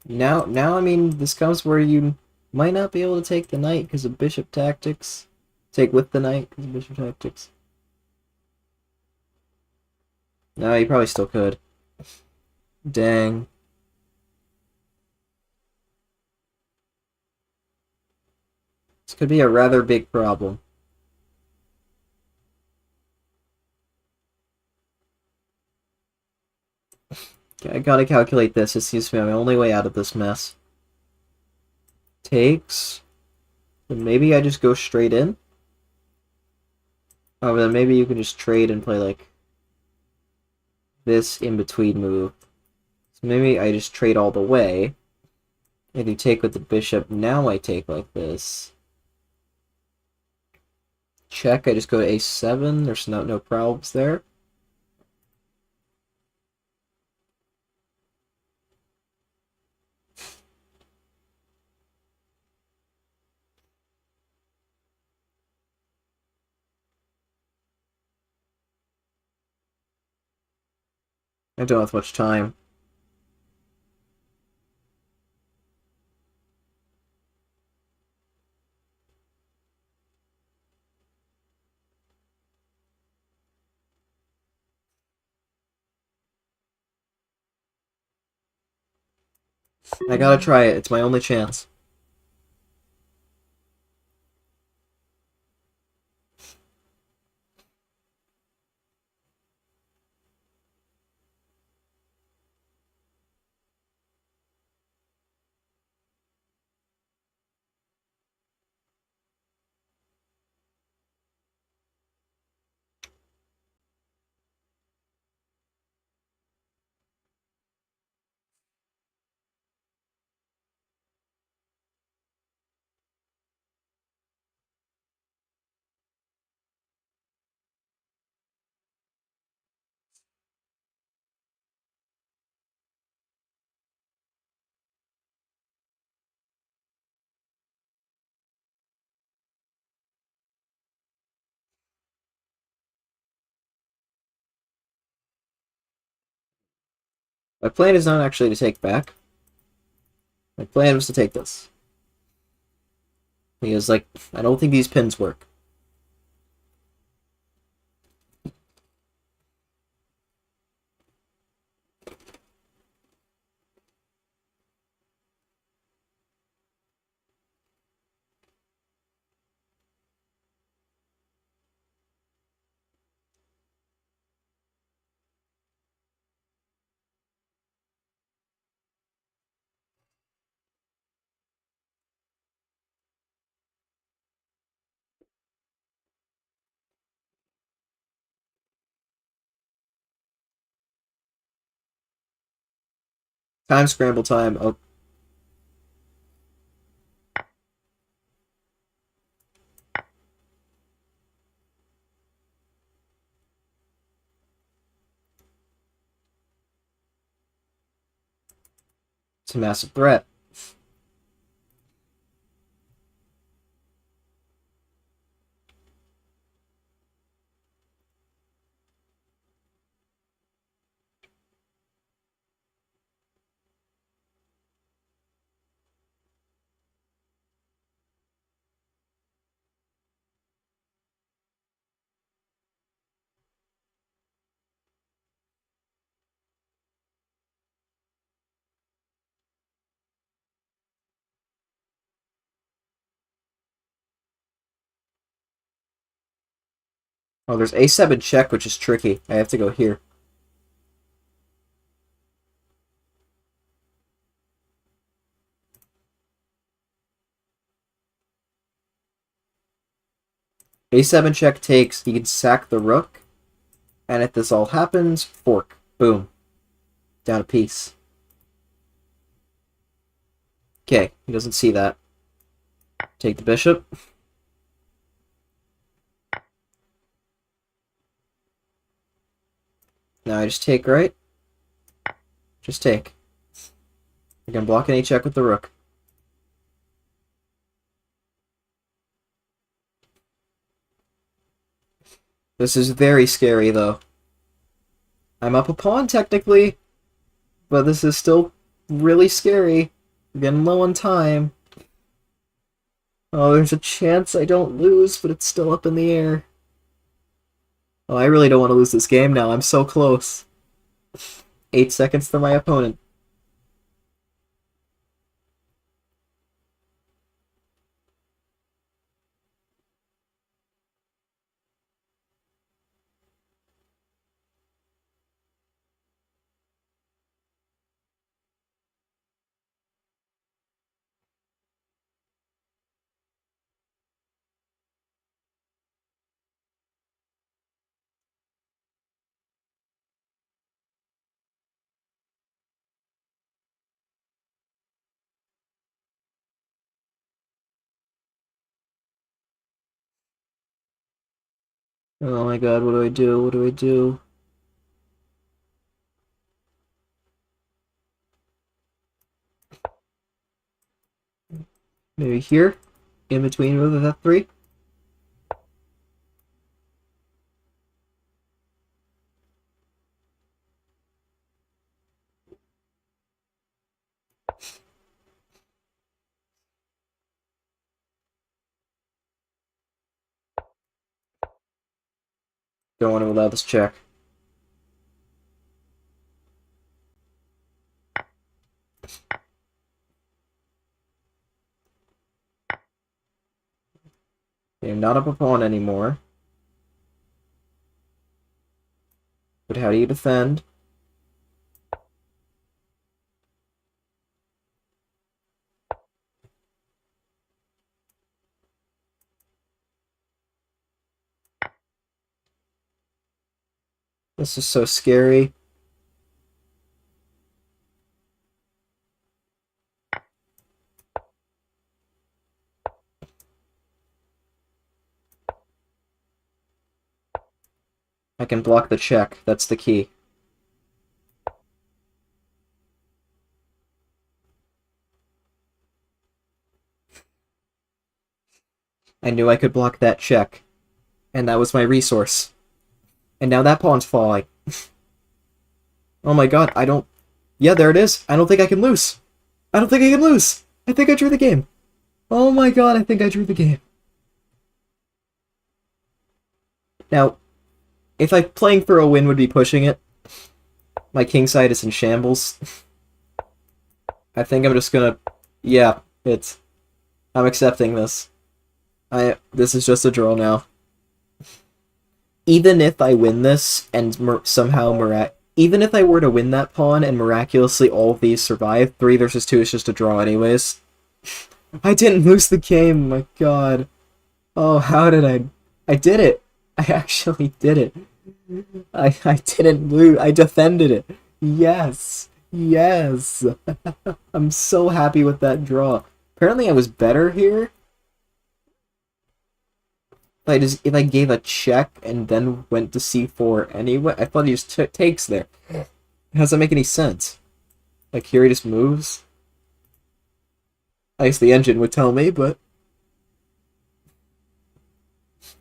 Now, I mean, this comes where you might not be able to take the knight because of bishop tactics. Take with the knight because of bishop tactics. No, you probably still could. Dang. This could be a rather big problem. Okay, I gotta calculate this. It seems to be my only way out of this mess. Takes. Then maybe I just go straight in. Oh, then maybe you can just trade and play like this in between move. So maybe I just trade all the way. And you take with the bishop. Now I take like this. Check. I just go to a7. There's no problems there. I don't have much time. I gotta try it. It's my only chance. My plan is not actually to take back. My plan was to take this. Because, like, I don't think these pins work. Time scramble time. Oh, it's a massive threat. Oh, there's a7 check, which is tricky. I have to go here. A7 check takes, he can sack the rook, and if this all happens, fork. Boom. Down a piece. Okay, he doesn't see that. Take the bishop. Now I just take, right? Just take. I can block any check with the rook. This is very scary, though. I'm up a pawn, technically, but this is still really scary. We're getting low on time. Oh, there's a chance I don't lose, but it's still up in the air. Oh, I really don't want to lose this game now. I'm so close. 8 seconds to my opponent. Oh my god, what do I do? What do I do? Maybe here? In between with F3? Don't want to allow this check. Okay, I'm not up a pawn anymore. But how do you defend? This is so scary. I can block the check. That's the key. I knew I could block that check. And that was my resource. And now that pawn's falling. Oh my god, I don't... Yeah, there it is. I don't think I can lose. I don't think I can lose. I think I drew the game. Oh my god, I think I drew the game. Now, if I playing for a win would be pushing it, my king side is in shambles. I think I'm just gonna... Yeah, I'm accepting this. This is just a draw now. Even if I win this and even if I were to win that pawn and miraculously all of these survive, 3 versus 2 is just a draw anyways. I didn't lose the game, my god. Oh, how did I... I did it! I actually did it. I didn't lose. I defended it. Yes. Yes. I'm so happy with that draw. Apparently I was better here. If I gave a check and then went to c4 anyway, I thought he just takes there. It doesn't make any sense. Like here he just moves. I guess the engine would tell me, but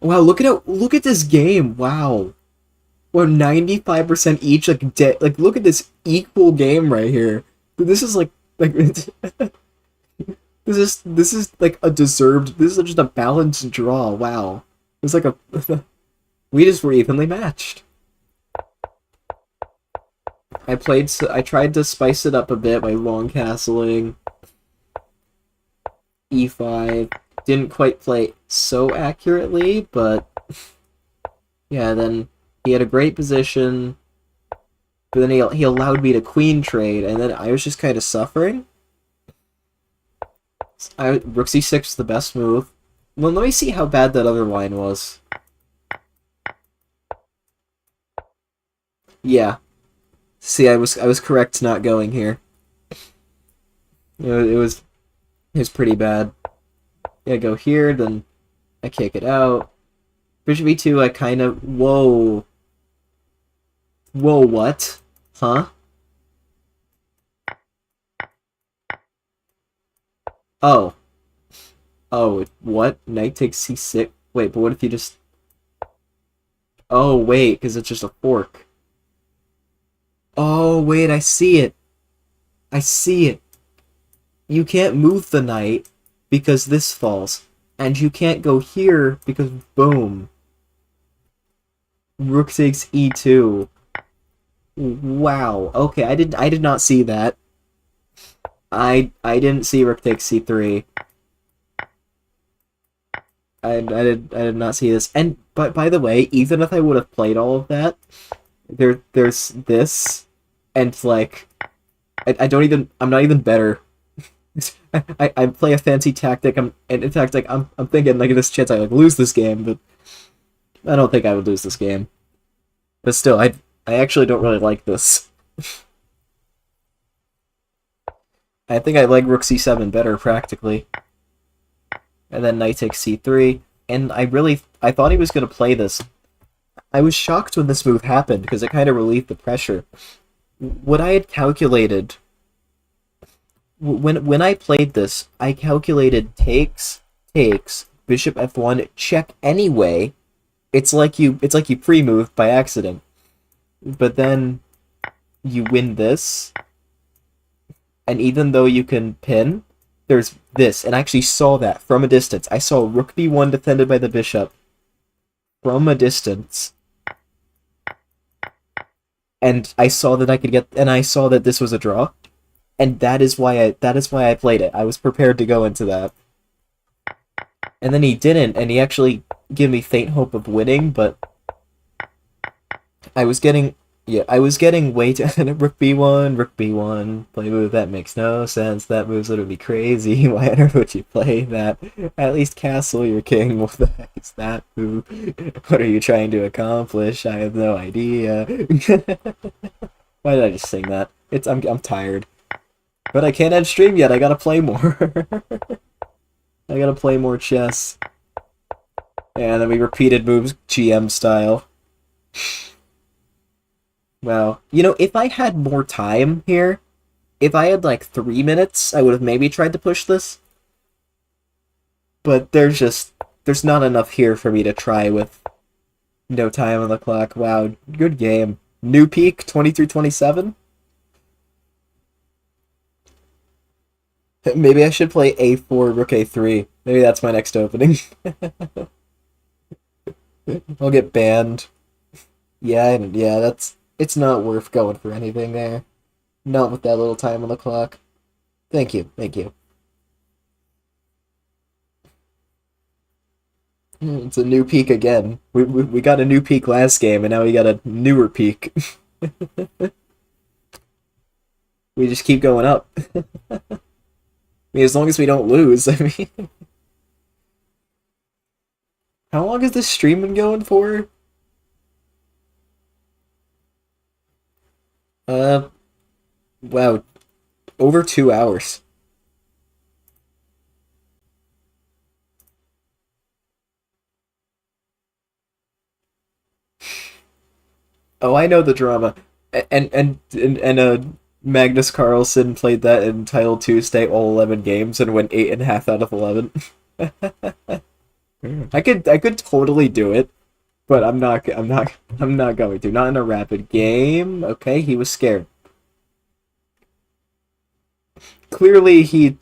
wow, look at this game. Wow. We're 95% each, like look at this equal game right here. This is like this is like a deserved, this is just a balanced draw. Wow. It was like a we just were evenly matched. I tried to spice it up a bit by long castling. E5 didn't quite play so accurately, but Yeah, then he had a great position, but then he allowed me to queen trade, and then I was just kind of suffering. Rook c6 is the best move. Well, let me see how bad that other line was. Yeah. See, I was correct not going here. It was pretty bad. Yeah, go here, then I kick it out. Bishop e2, I kind of... Whoa. Whoa, what? Huh? Oh. Oh, what? Knight takes c6? Wait, but what if you just... Oh, wait, because it's just a fork. Oh, wait, I see it. I see it. You can't move the knight because this falls. And you can't go here because boom. Rook takes e2. Wow. Okay, I did not see that. I didn't see rook takes c3. I did not see this. And but by the way, even if I would have played all of that, there's this, and like I'm not even better. I play a fancy tactic. I'm thinking like this chance I like lose this game, but I don't think I would lose this game. But still, I actually don't really like this. I think I like rook c7 better practically, and then knight takes c3. And I thought he was gonna play this. I was shocked when this move happened because it kind of relieved the pressure. What I had calculated when I played this, I calculated takes bishop f1 check anyway. It's like you pre-moved by accident, but then you win this, and even though you can pin, there's this, and I actually saw that from a distance. I saw rook b1 defended by the bishop from a distance, and I saw that this was a draw, and that is why I played it. I was prepared to go into that. And then he didn't, and he actually gave me faint hope of winning, but I was getting way too rook b1, rook b1, play move that makes no sense. That move's literally crazy. Why on earth would you play that? At least castle your king. What the heck is that move? What are you trying to accomplish? I have no idea. Why did I just sing that? I'm tired. But I can't end stream yet, I gotta play more. I gotta play more chess. And then we repeated moves GM style. Wow. If I had more time here, if I had like 3 minutes, I would have maybe tried to push this. But there's not enough here for me to try with no time on the clock. Wow, good game. New peak 23-27. Maybe I should play a4 rook a3. Maybe that's my next opening. I'll get banned. Yeah, it's not worth going for anything there. Not with that little time on the clock. Thank you. It's a new peak again. We got a new peak last game, and now we got a newer peak. We just keep going up. I mean, as long as we don't lose, I mean. How long has this stream been going for? Uh, wow, over 2 hours. Oh, I know the drama. Magnus Carlsen played that in Title Tuesday all 11 games and went 8.5 out of 11. I could totally do it, but I'm not going to. Not in a rapid game. Okay, he was scared. Clearly he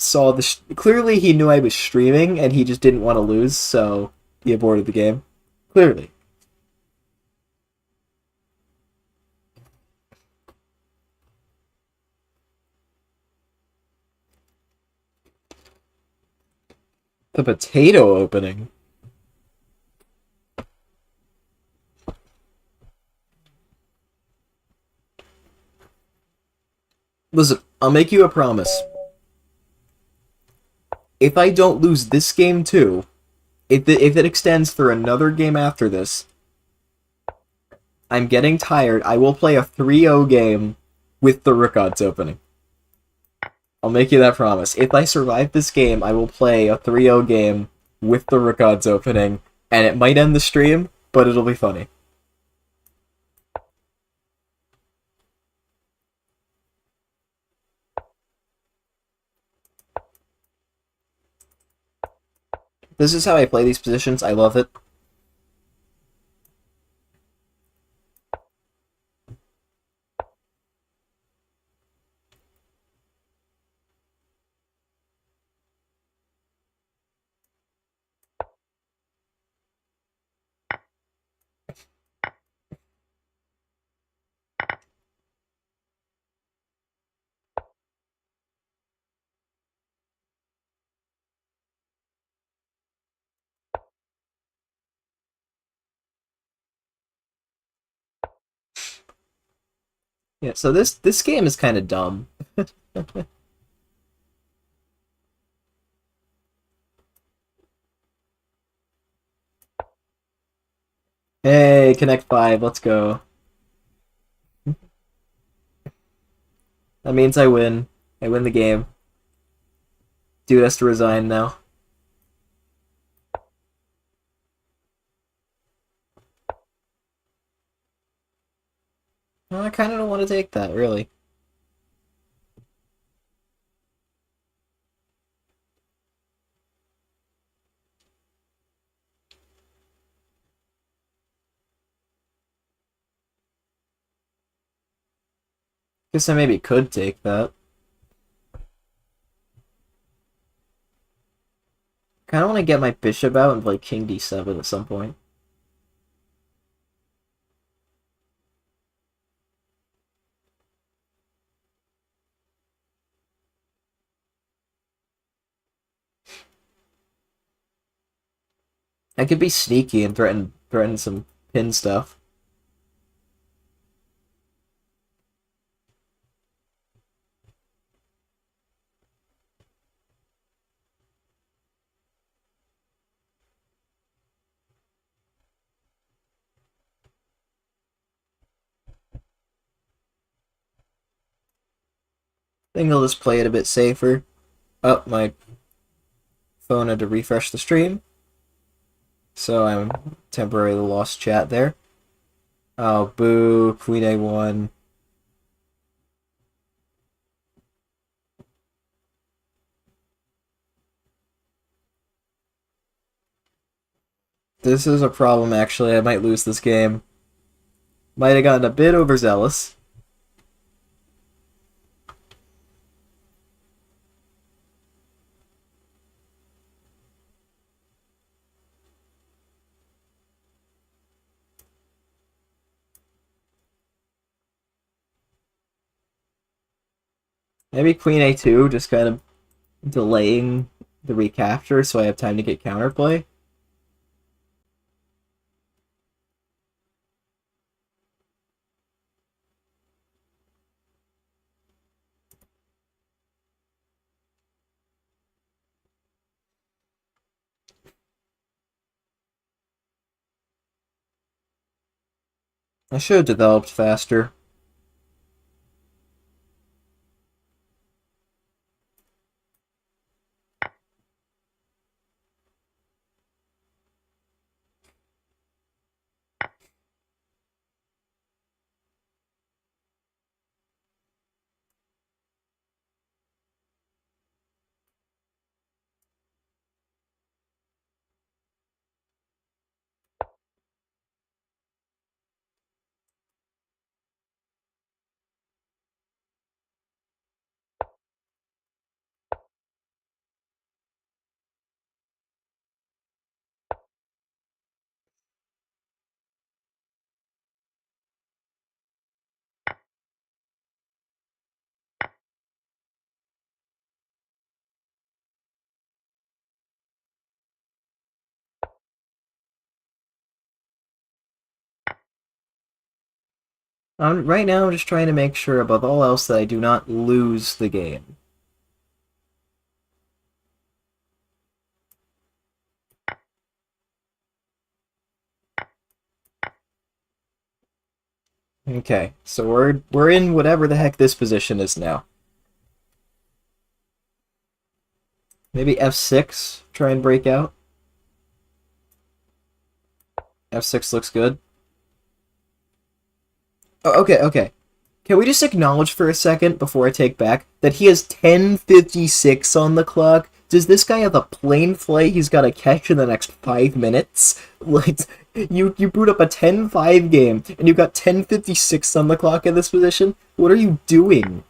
knew I was streaming and he just didn't want to lose, so he aborted the game. Clearly. The potato opening. Listen, I'll make you a promise. If I don't lose this game too, if it extends for another game after this, I'm getting tired. I will play a 3-0 game with the Rook odds opening. I'll make you that promise. If I survive this game, I will play a 3-0 game with the Rook odds opening, and it might end the stream, but it'll be funny. This is how I play these positions. I love it. Yeah, so this game is kind of dumb. Hey, Connect 5, let's go. That means I win. I win the game. Dude has to resign now. Well, I kind of don't want to take that, really. Guess I maybe could take that. Kind of want to get my bishop out and play king d7 at some point. I could be sneaky and threaten some pin stuff. I think I'll just play it a bit safer. Oh, my phone had to refresh the stream, so I'm temporarily lost chat there. Oh, boo, Queen A1. This is a problem, actually. I might lose this game. Might have gotten a bit overzealous. Maybe Queen A2, just kind of delaying the recapture so I have time to get counterplay. I should have developed faster. Right now, I'm just trying to make sure, above all else, that I do not lose the game. Okay, so we're in whatever the heck this position is now. Maybe F6, try and break out. F6 looks good. Oh, okay, okay. Can we just acknowledge for a second, before I take back, that he has 10:56 on the clock? Does this guy have a plane flight he's got to catch in the next 5 minutes? Like, you boot up a 10-5 game, and you've got 10:56 on the clock in this position? What are you doing?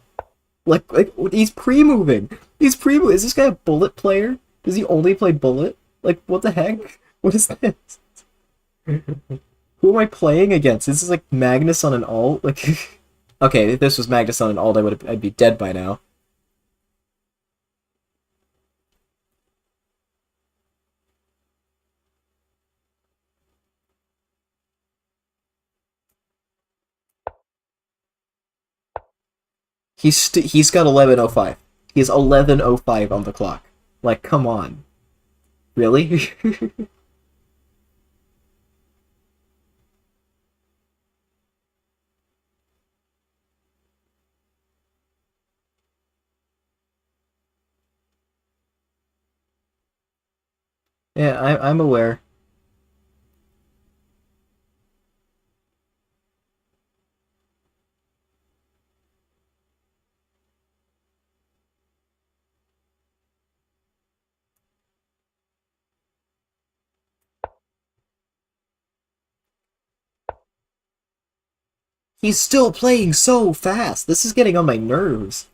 Like he's pre-moving. He's pre-moving. Is this guy a bullet player? Does he only play bullet? Like, what the heck? What is this? Who am I playing against? This is like Magnus on an alt? Like, okay, if this was Magnus on an alt, I'd be dead by now. He's got 11:05. He has 11:05 on the clock. Like, come on, really? Yeah, I'm aware. He's still playing so fast. This is getting on my nerves.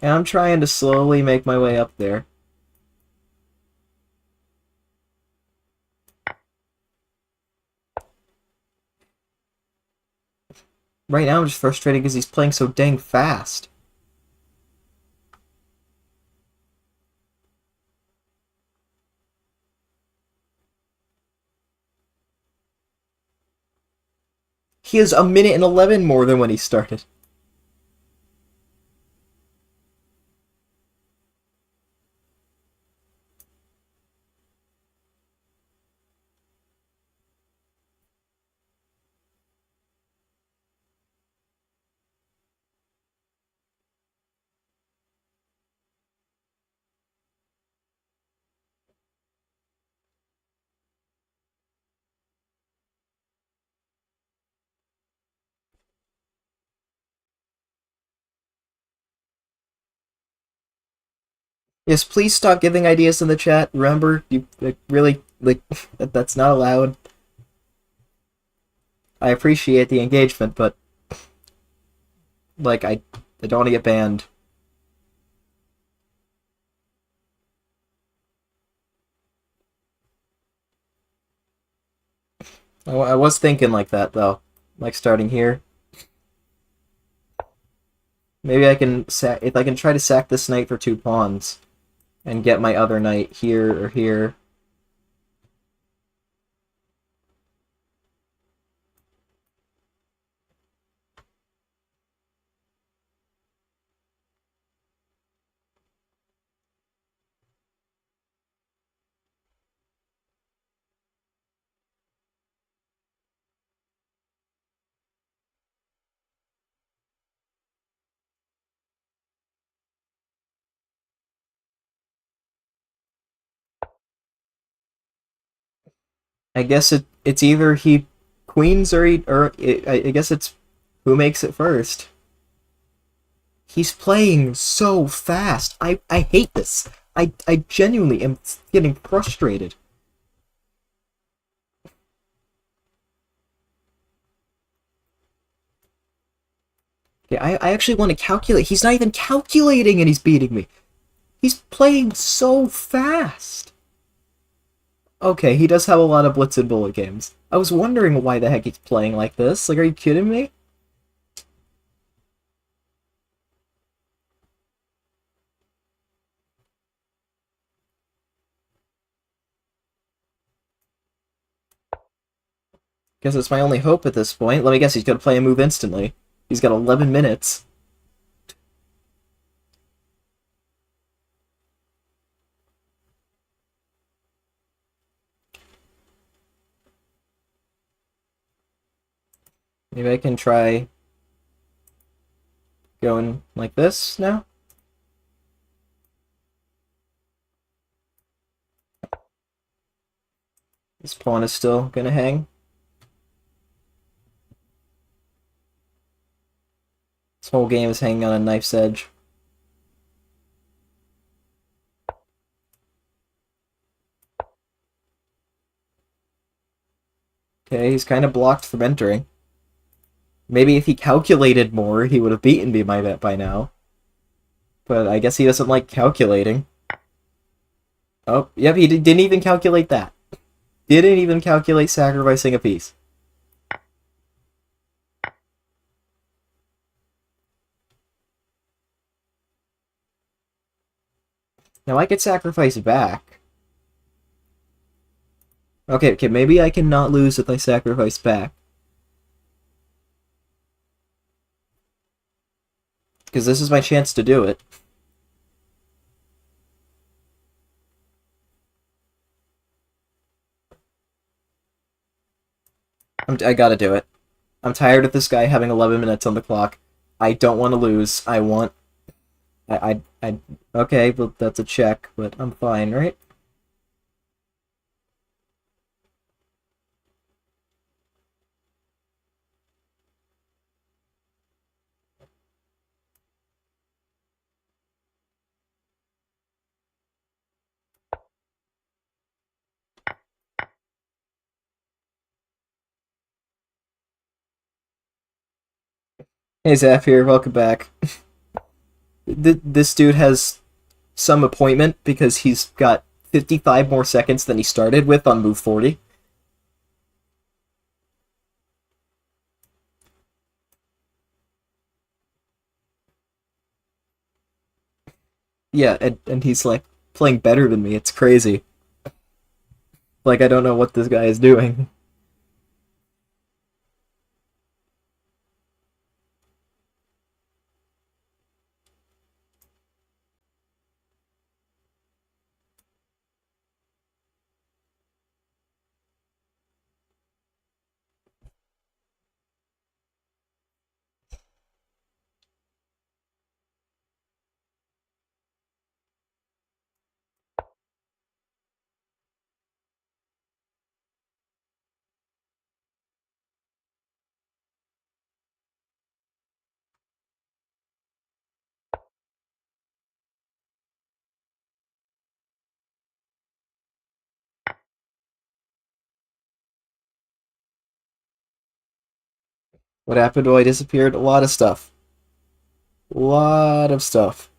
And I'm trying to slowly make my way up there. Right now, I'm just frustrated because he's playing so dang fast. He has a minute and 11 more than when he started. Yes, please stop giving ideas in the chat. Remember, you like, really like that's not allowed. I appreciate the engagement, but like I don't want to get banned. I was thinking like that though, like starting here. Maybe I can sack if I can try to sack this knight for 2 pawns and get my other knight here or here. I guess it's either he queens I guess it's who makes it first. He's playing so fast. I hate this. I genuinely am getting frustrated. Okay, I actually want to calculate. He's not even calculating and he's beating me. He's playing so fast. Okay, he does have a lot of blitz and bullet games. I was wondering why the heck he's playing like this. Like, are you kidding me? Guess it's my only hope at this point. Let me guess, he's gonna play a move instantly. He's got 11 minutes. Maybe I can try going like this now? This pawn is still gonna hang. This whole game is hanging on a knife's edge. Okay, he's kind of blocked from entering. Maybe if he calculated more, he would have beaten me by now. But I guess he doesn't like calculating. Oh, yep, he didn't even calculate that. Didn't even calculate sacrificing a piece. Now I could sacrifice back. Okay, maybe I can not lose if I sacrifice back. Because this is my chance to do it. I gotta do it. I'm tired of this guy having 11 minutes on the clock. I don't want to lose. I want... Okay, well, that's a check, but I'm fine, right? Hey, Zaf here. Welcome back. This dude has some appointment because he's got 55 more seconds than he started with on move 40. Yeah, and he's like playing better than me. It's crazy. Like, I don't know what this guy is doing. What happened while I disappeared? A lot of stuff. A lot of stuff.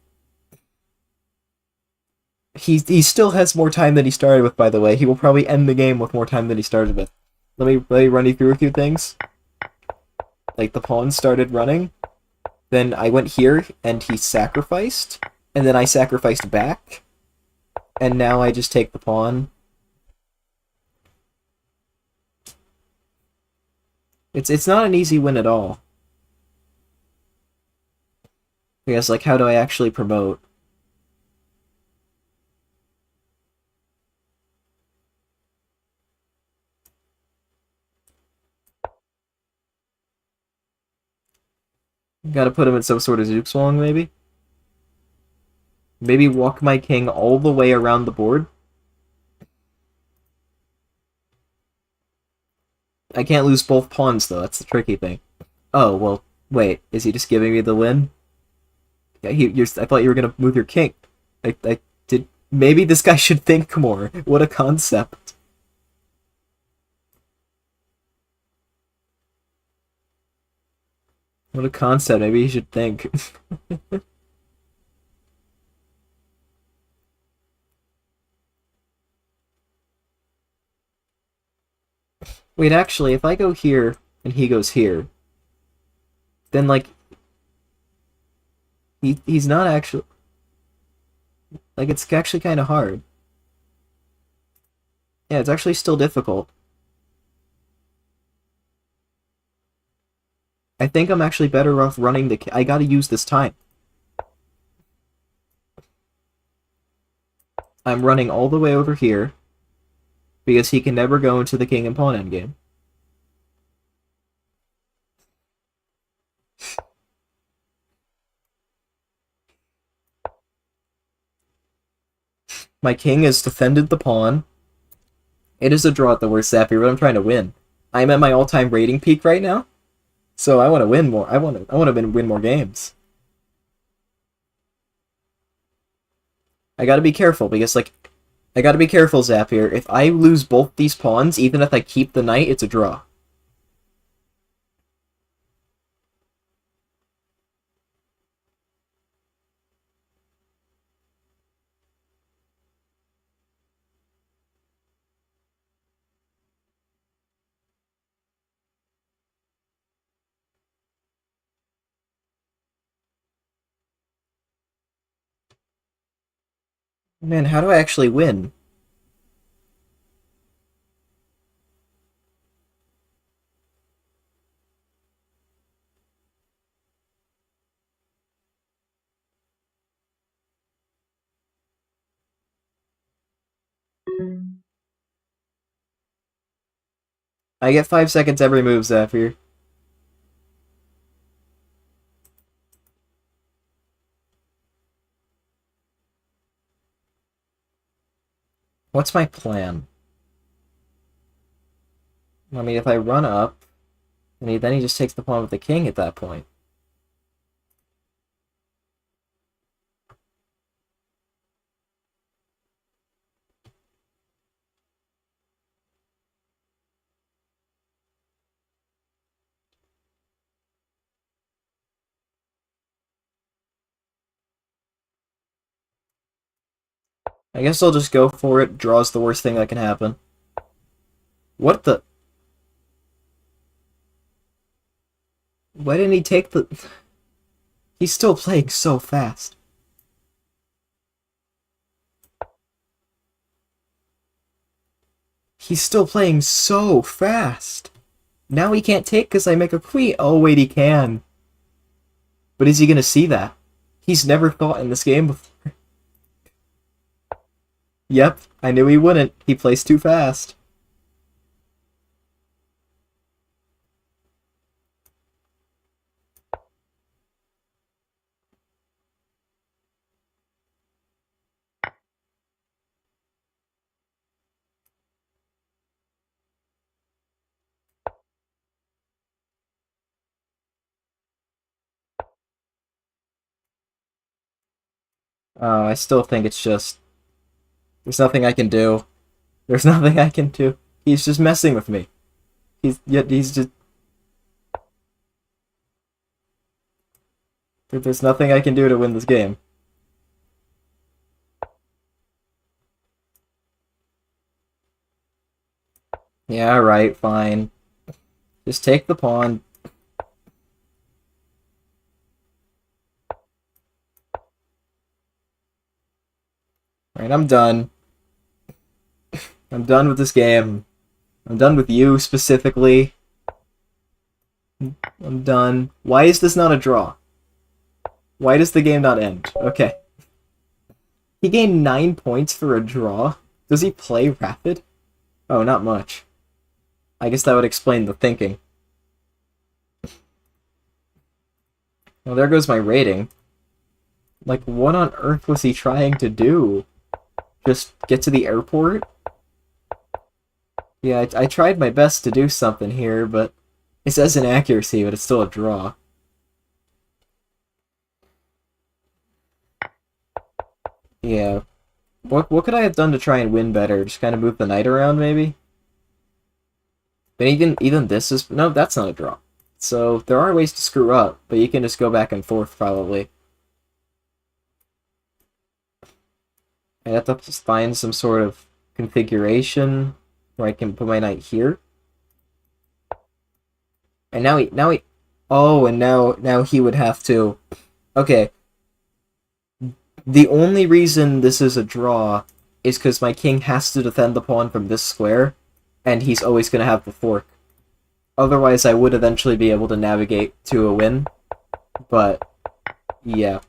He still has more time than he started with, by the way. He will probably end the game with more time than he started with. Let me run you through a few things. Like, the pawn started running. Then I went here, and he sacrificed. And then I sacrificed back. And now I just take the pawn. It's not an easy win at all. I guess, like, how do I actually promote? Gotta put him in some sort of Zugzwang, maybe? Maybe walk my king all the way around the board? I can't lose both pawns, though. That's the tricky thing. Oh, well, wait. Is he just giving me the win? Yeah, I thought you were gonna move your king. I did... Maybe this guy should think more. What a concept. What a concept. Maybe he should think. Wait, actually, if I go here and he goes here, then, like, he's not actually... Like, it's actually kind of hard. Yeah, it's actually still difficult. I think I'm actually better off running the... I gotta use this time. I'm running all the way over here because he can never go into the king and pawn endgame. My king has defended the pawn. It is a draw at the worst, Zapier, but I'm trying to win. I'm at my all-time rating peak right now, so I want to win more. I want to win more games. I gotta be careful because, like, I gotta be careful, Zapier. If I lose both these pawns, even if I keep the knight, it's a draw. Man, how do I actually win? I get 5 seconds every move, Zapier. What's my plan? I mean, if I run up, then he just takes the pawn with the king at that point. I guess I'll just go for it. Draw's the worst thing that can happen. What the... Why didn't he take the... He's still playing so fast. He's still playing so fast. Now he can't take because I make a queen. Oh, wait, he can. But is he going to see that? He's never thought in this game before. Yep, I knew he wouldn't. He plays too fast. I still think it's just... There's nothing I can do. There's nothing I can do. He's just messing with me. He's just... There's nothing I can do to win this game. Yeah, right, fine. Just take the pawn. Right, I'm done. I'm done with this game. I'm done with you, specifically. I'm done. Why is this not a draw? Why does the game not end? Okay. He gained 9 points for a draw? Does he play rapid? Oh, not much. I guess that would explain the thinking. Well, there goes my rating. Like, what on earth was he trying to do? Just get to the airport? Yeah, I tried my best to do something here, but it says inaccuracy, but it's still a draw. Yeah. What could I have done to try and win better? Just kind of move the knight around, maybe? But even this is... No, that's not a draw. So, there are ways to screw up, but you can just go back and forth, probably. I have to just find some sort of configuration where I can put my knight here. And now he... Oh, and now he would have to... Okay. The only reason this is a draw is because my king has to defend the pawn from this square, and he's always going to have the fork. Otherwise, I would eventually be able to navigate to a win. But yeah,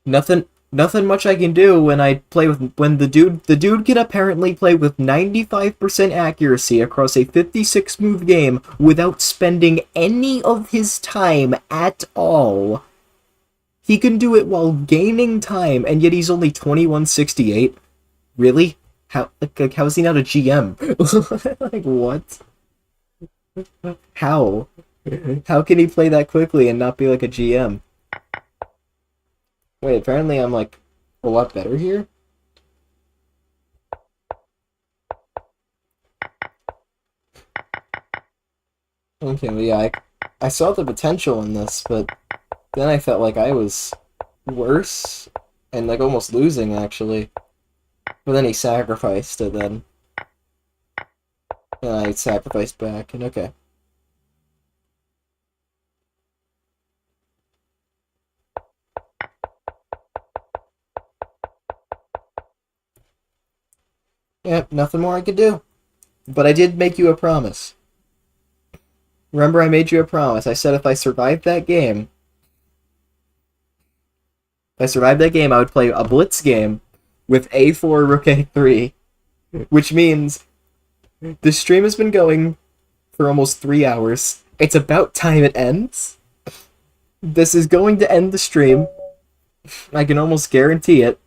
nothing much I can do when I play with when the dude can apparently play with 95% accuracy across a 56 move game without spending any of his time at all. He can do it while gaining time, and yet he's only 2168. Really? How is he not a GM? Like what? How? How can he play that quickly and not be like a GM? Wait, apparently I'm like a lot better here? Okay, well, yeah, I saw the potential in this, but then I felt like I was worse and like almost losing actually. But then he sacrificed it then. And I sacrificed back, and okay. Yep, nothing more I could do. But I did make you a promise. Remember, I made you a promise. I said if I survived that game, I would play a blitz game with A4 Rook A3, which means the stream has been going for almost 3 hours. It's about time it ends. This is going to end the stream. I can almost guarantee it.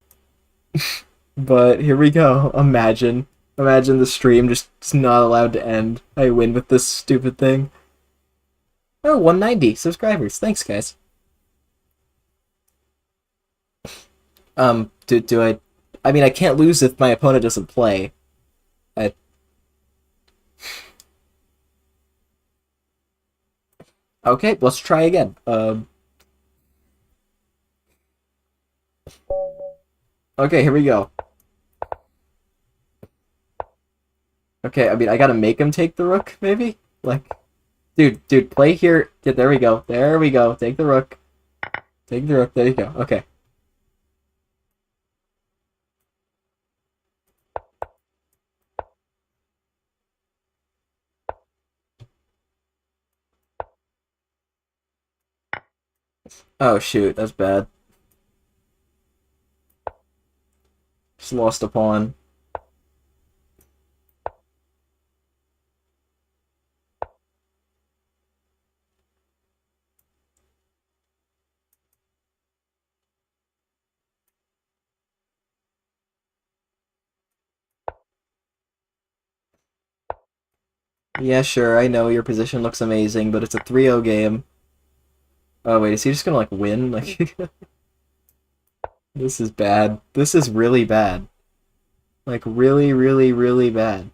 But here we go. Imagine the stream just not allowed to end. I win with this stupid thing. Oh, 190 subscribers. Thanks, guys. Do I? I mean, I can't lose if my opponent doesn't play. I, okay, let's try again. Okay, here we go. Okay, I mean, I gotta make him take the rook, maybe? Like, dude, play here. Yeah, there we go. There we go. Take the rook. Take the rook. There you go. Okay. Oh, shoot. That's bad. Just lost a pawn. Yeah, sure, I know your position looks amazing, but it's a 3-0 game. Oh, wait, is he just gonna, like, win? Like, this is bad. This is really bad. Like, really, really, really bad.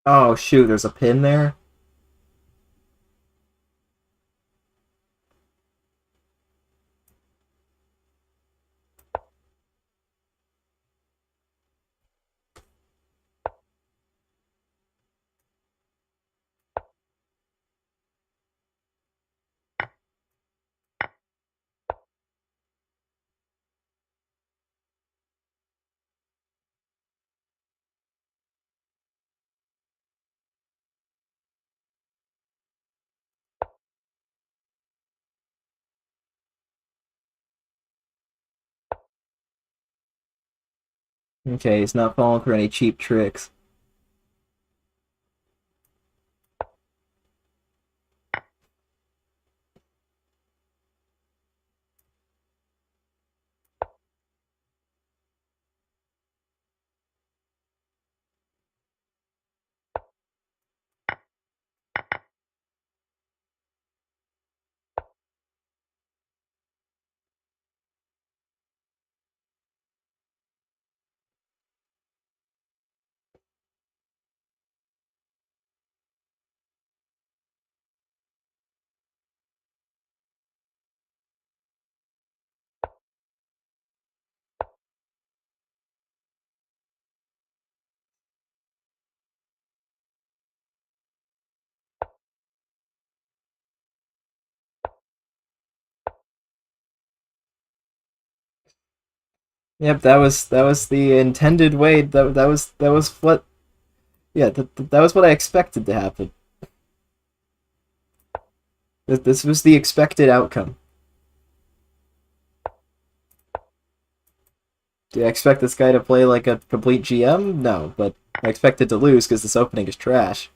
Oh, shoot, there's a pin there? Okay, he's not falling for any cheap tricks. Yep, that was the intended way. That was what. Yeah, that was what I expected to happen. This was the expected outcome. Do I expect this guy to play like a complete GM? No, but I expected to lose because this opening is trash.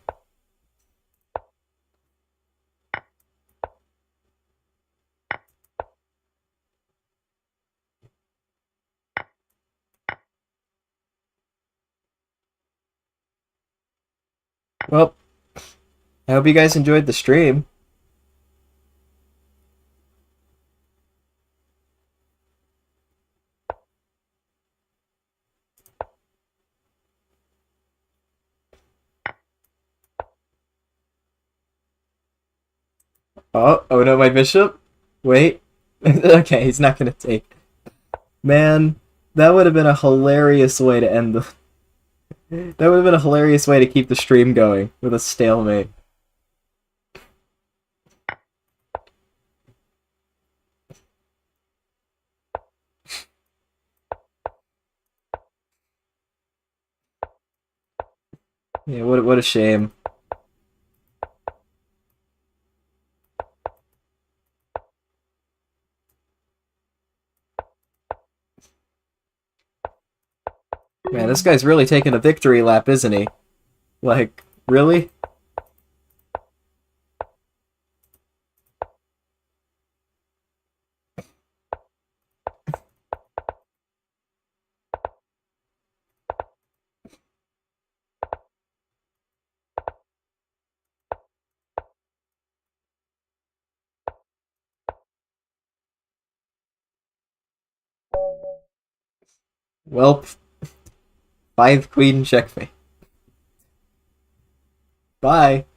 Well, I hope you guys enjoyed the stream. Oh no, my bishop. Wait. Okay, he's not gonna take. Man, that would have been a hilarious way to end the. That would have been a hilarious way to keep the stream going with a stalemate. Yeah, what a shame. Man, this guy's really taking a victory lap, isn't he? Like, really? Well, 5 queen checkmate. Bye.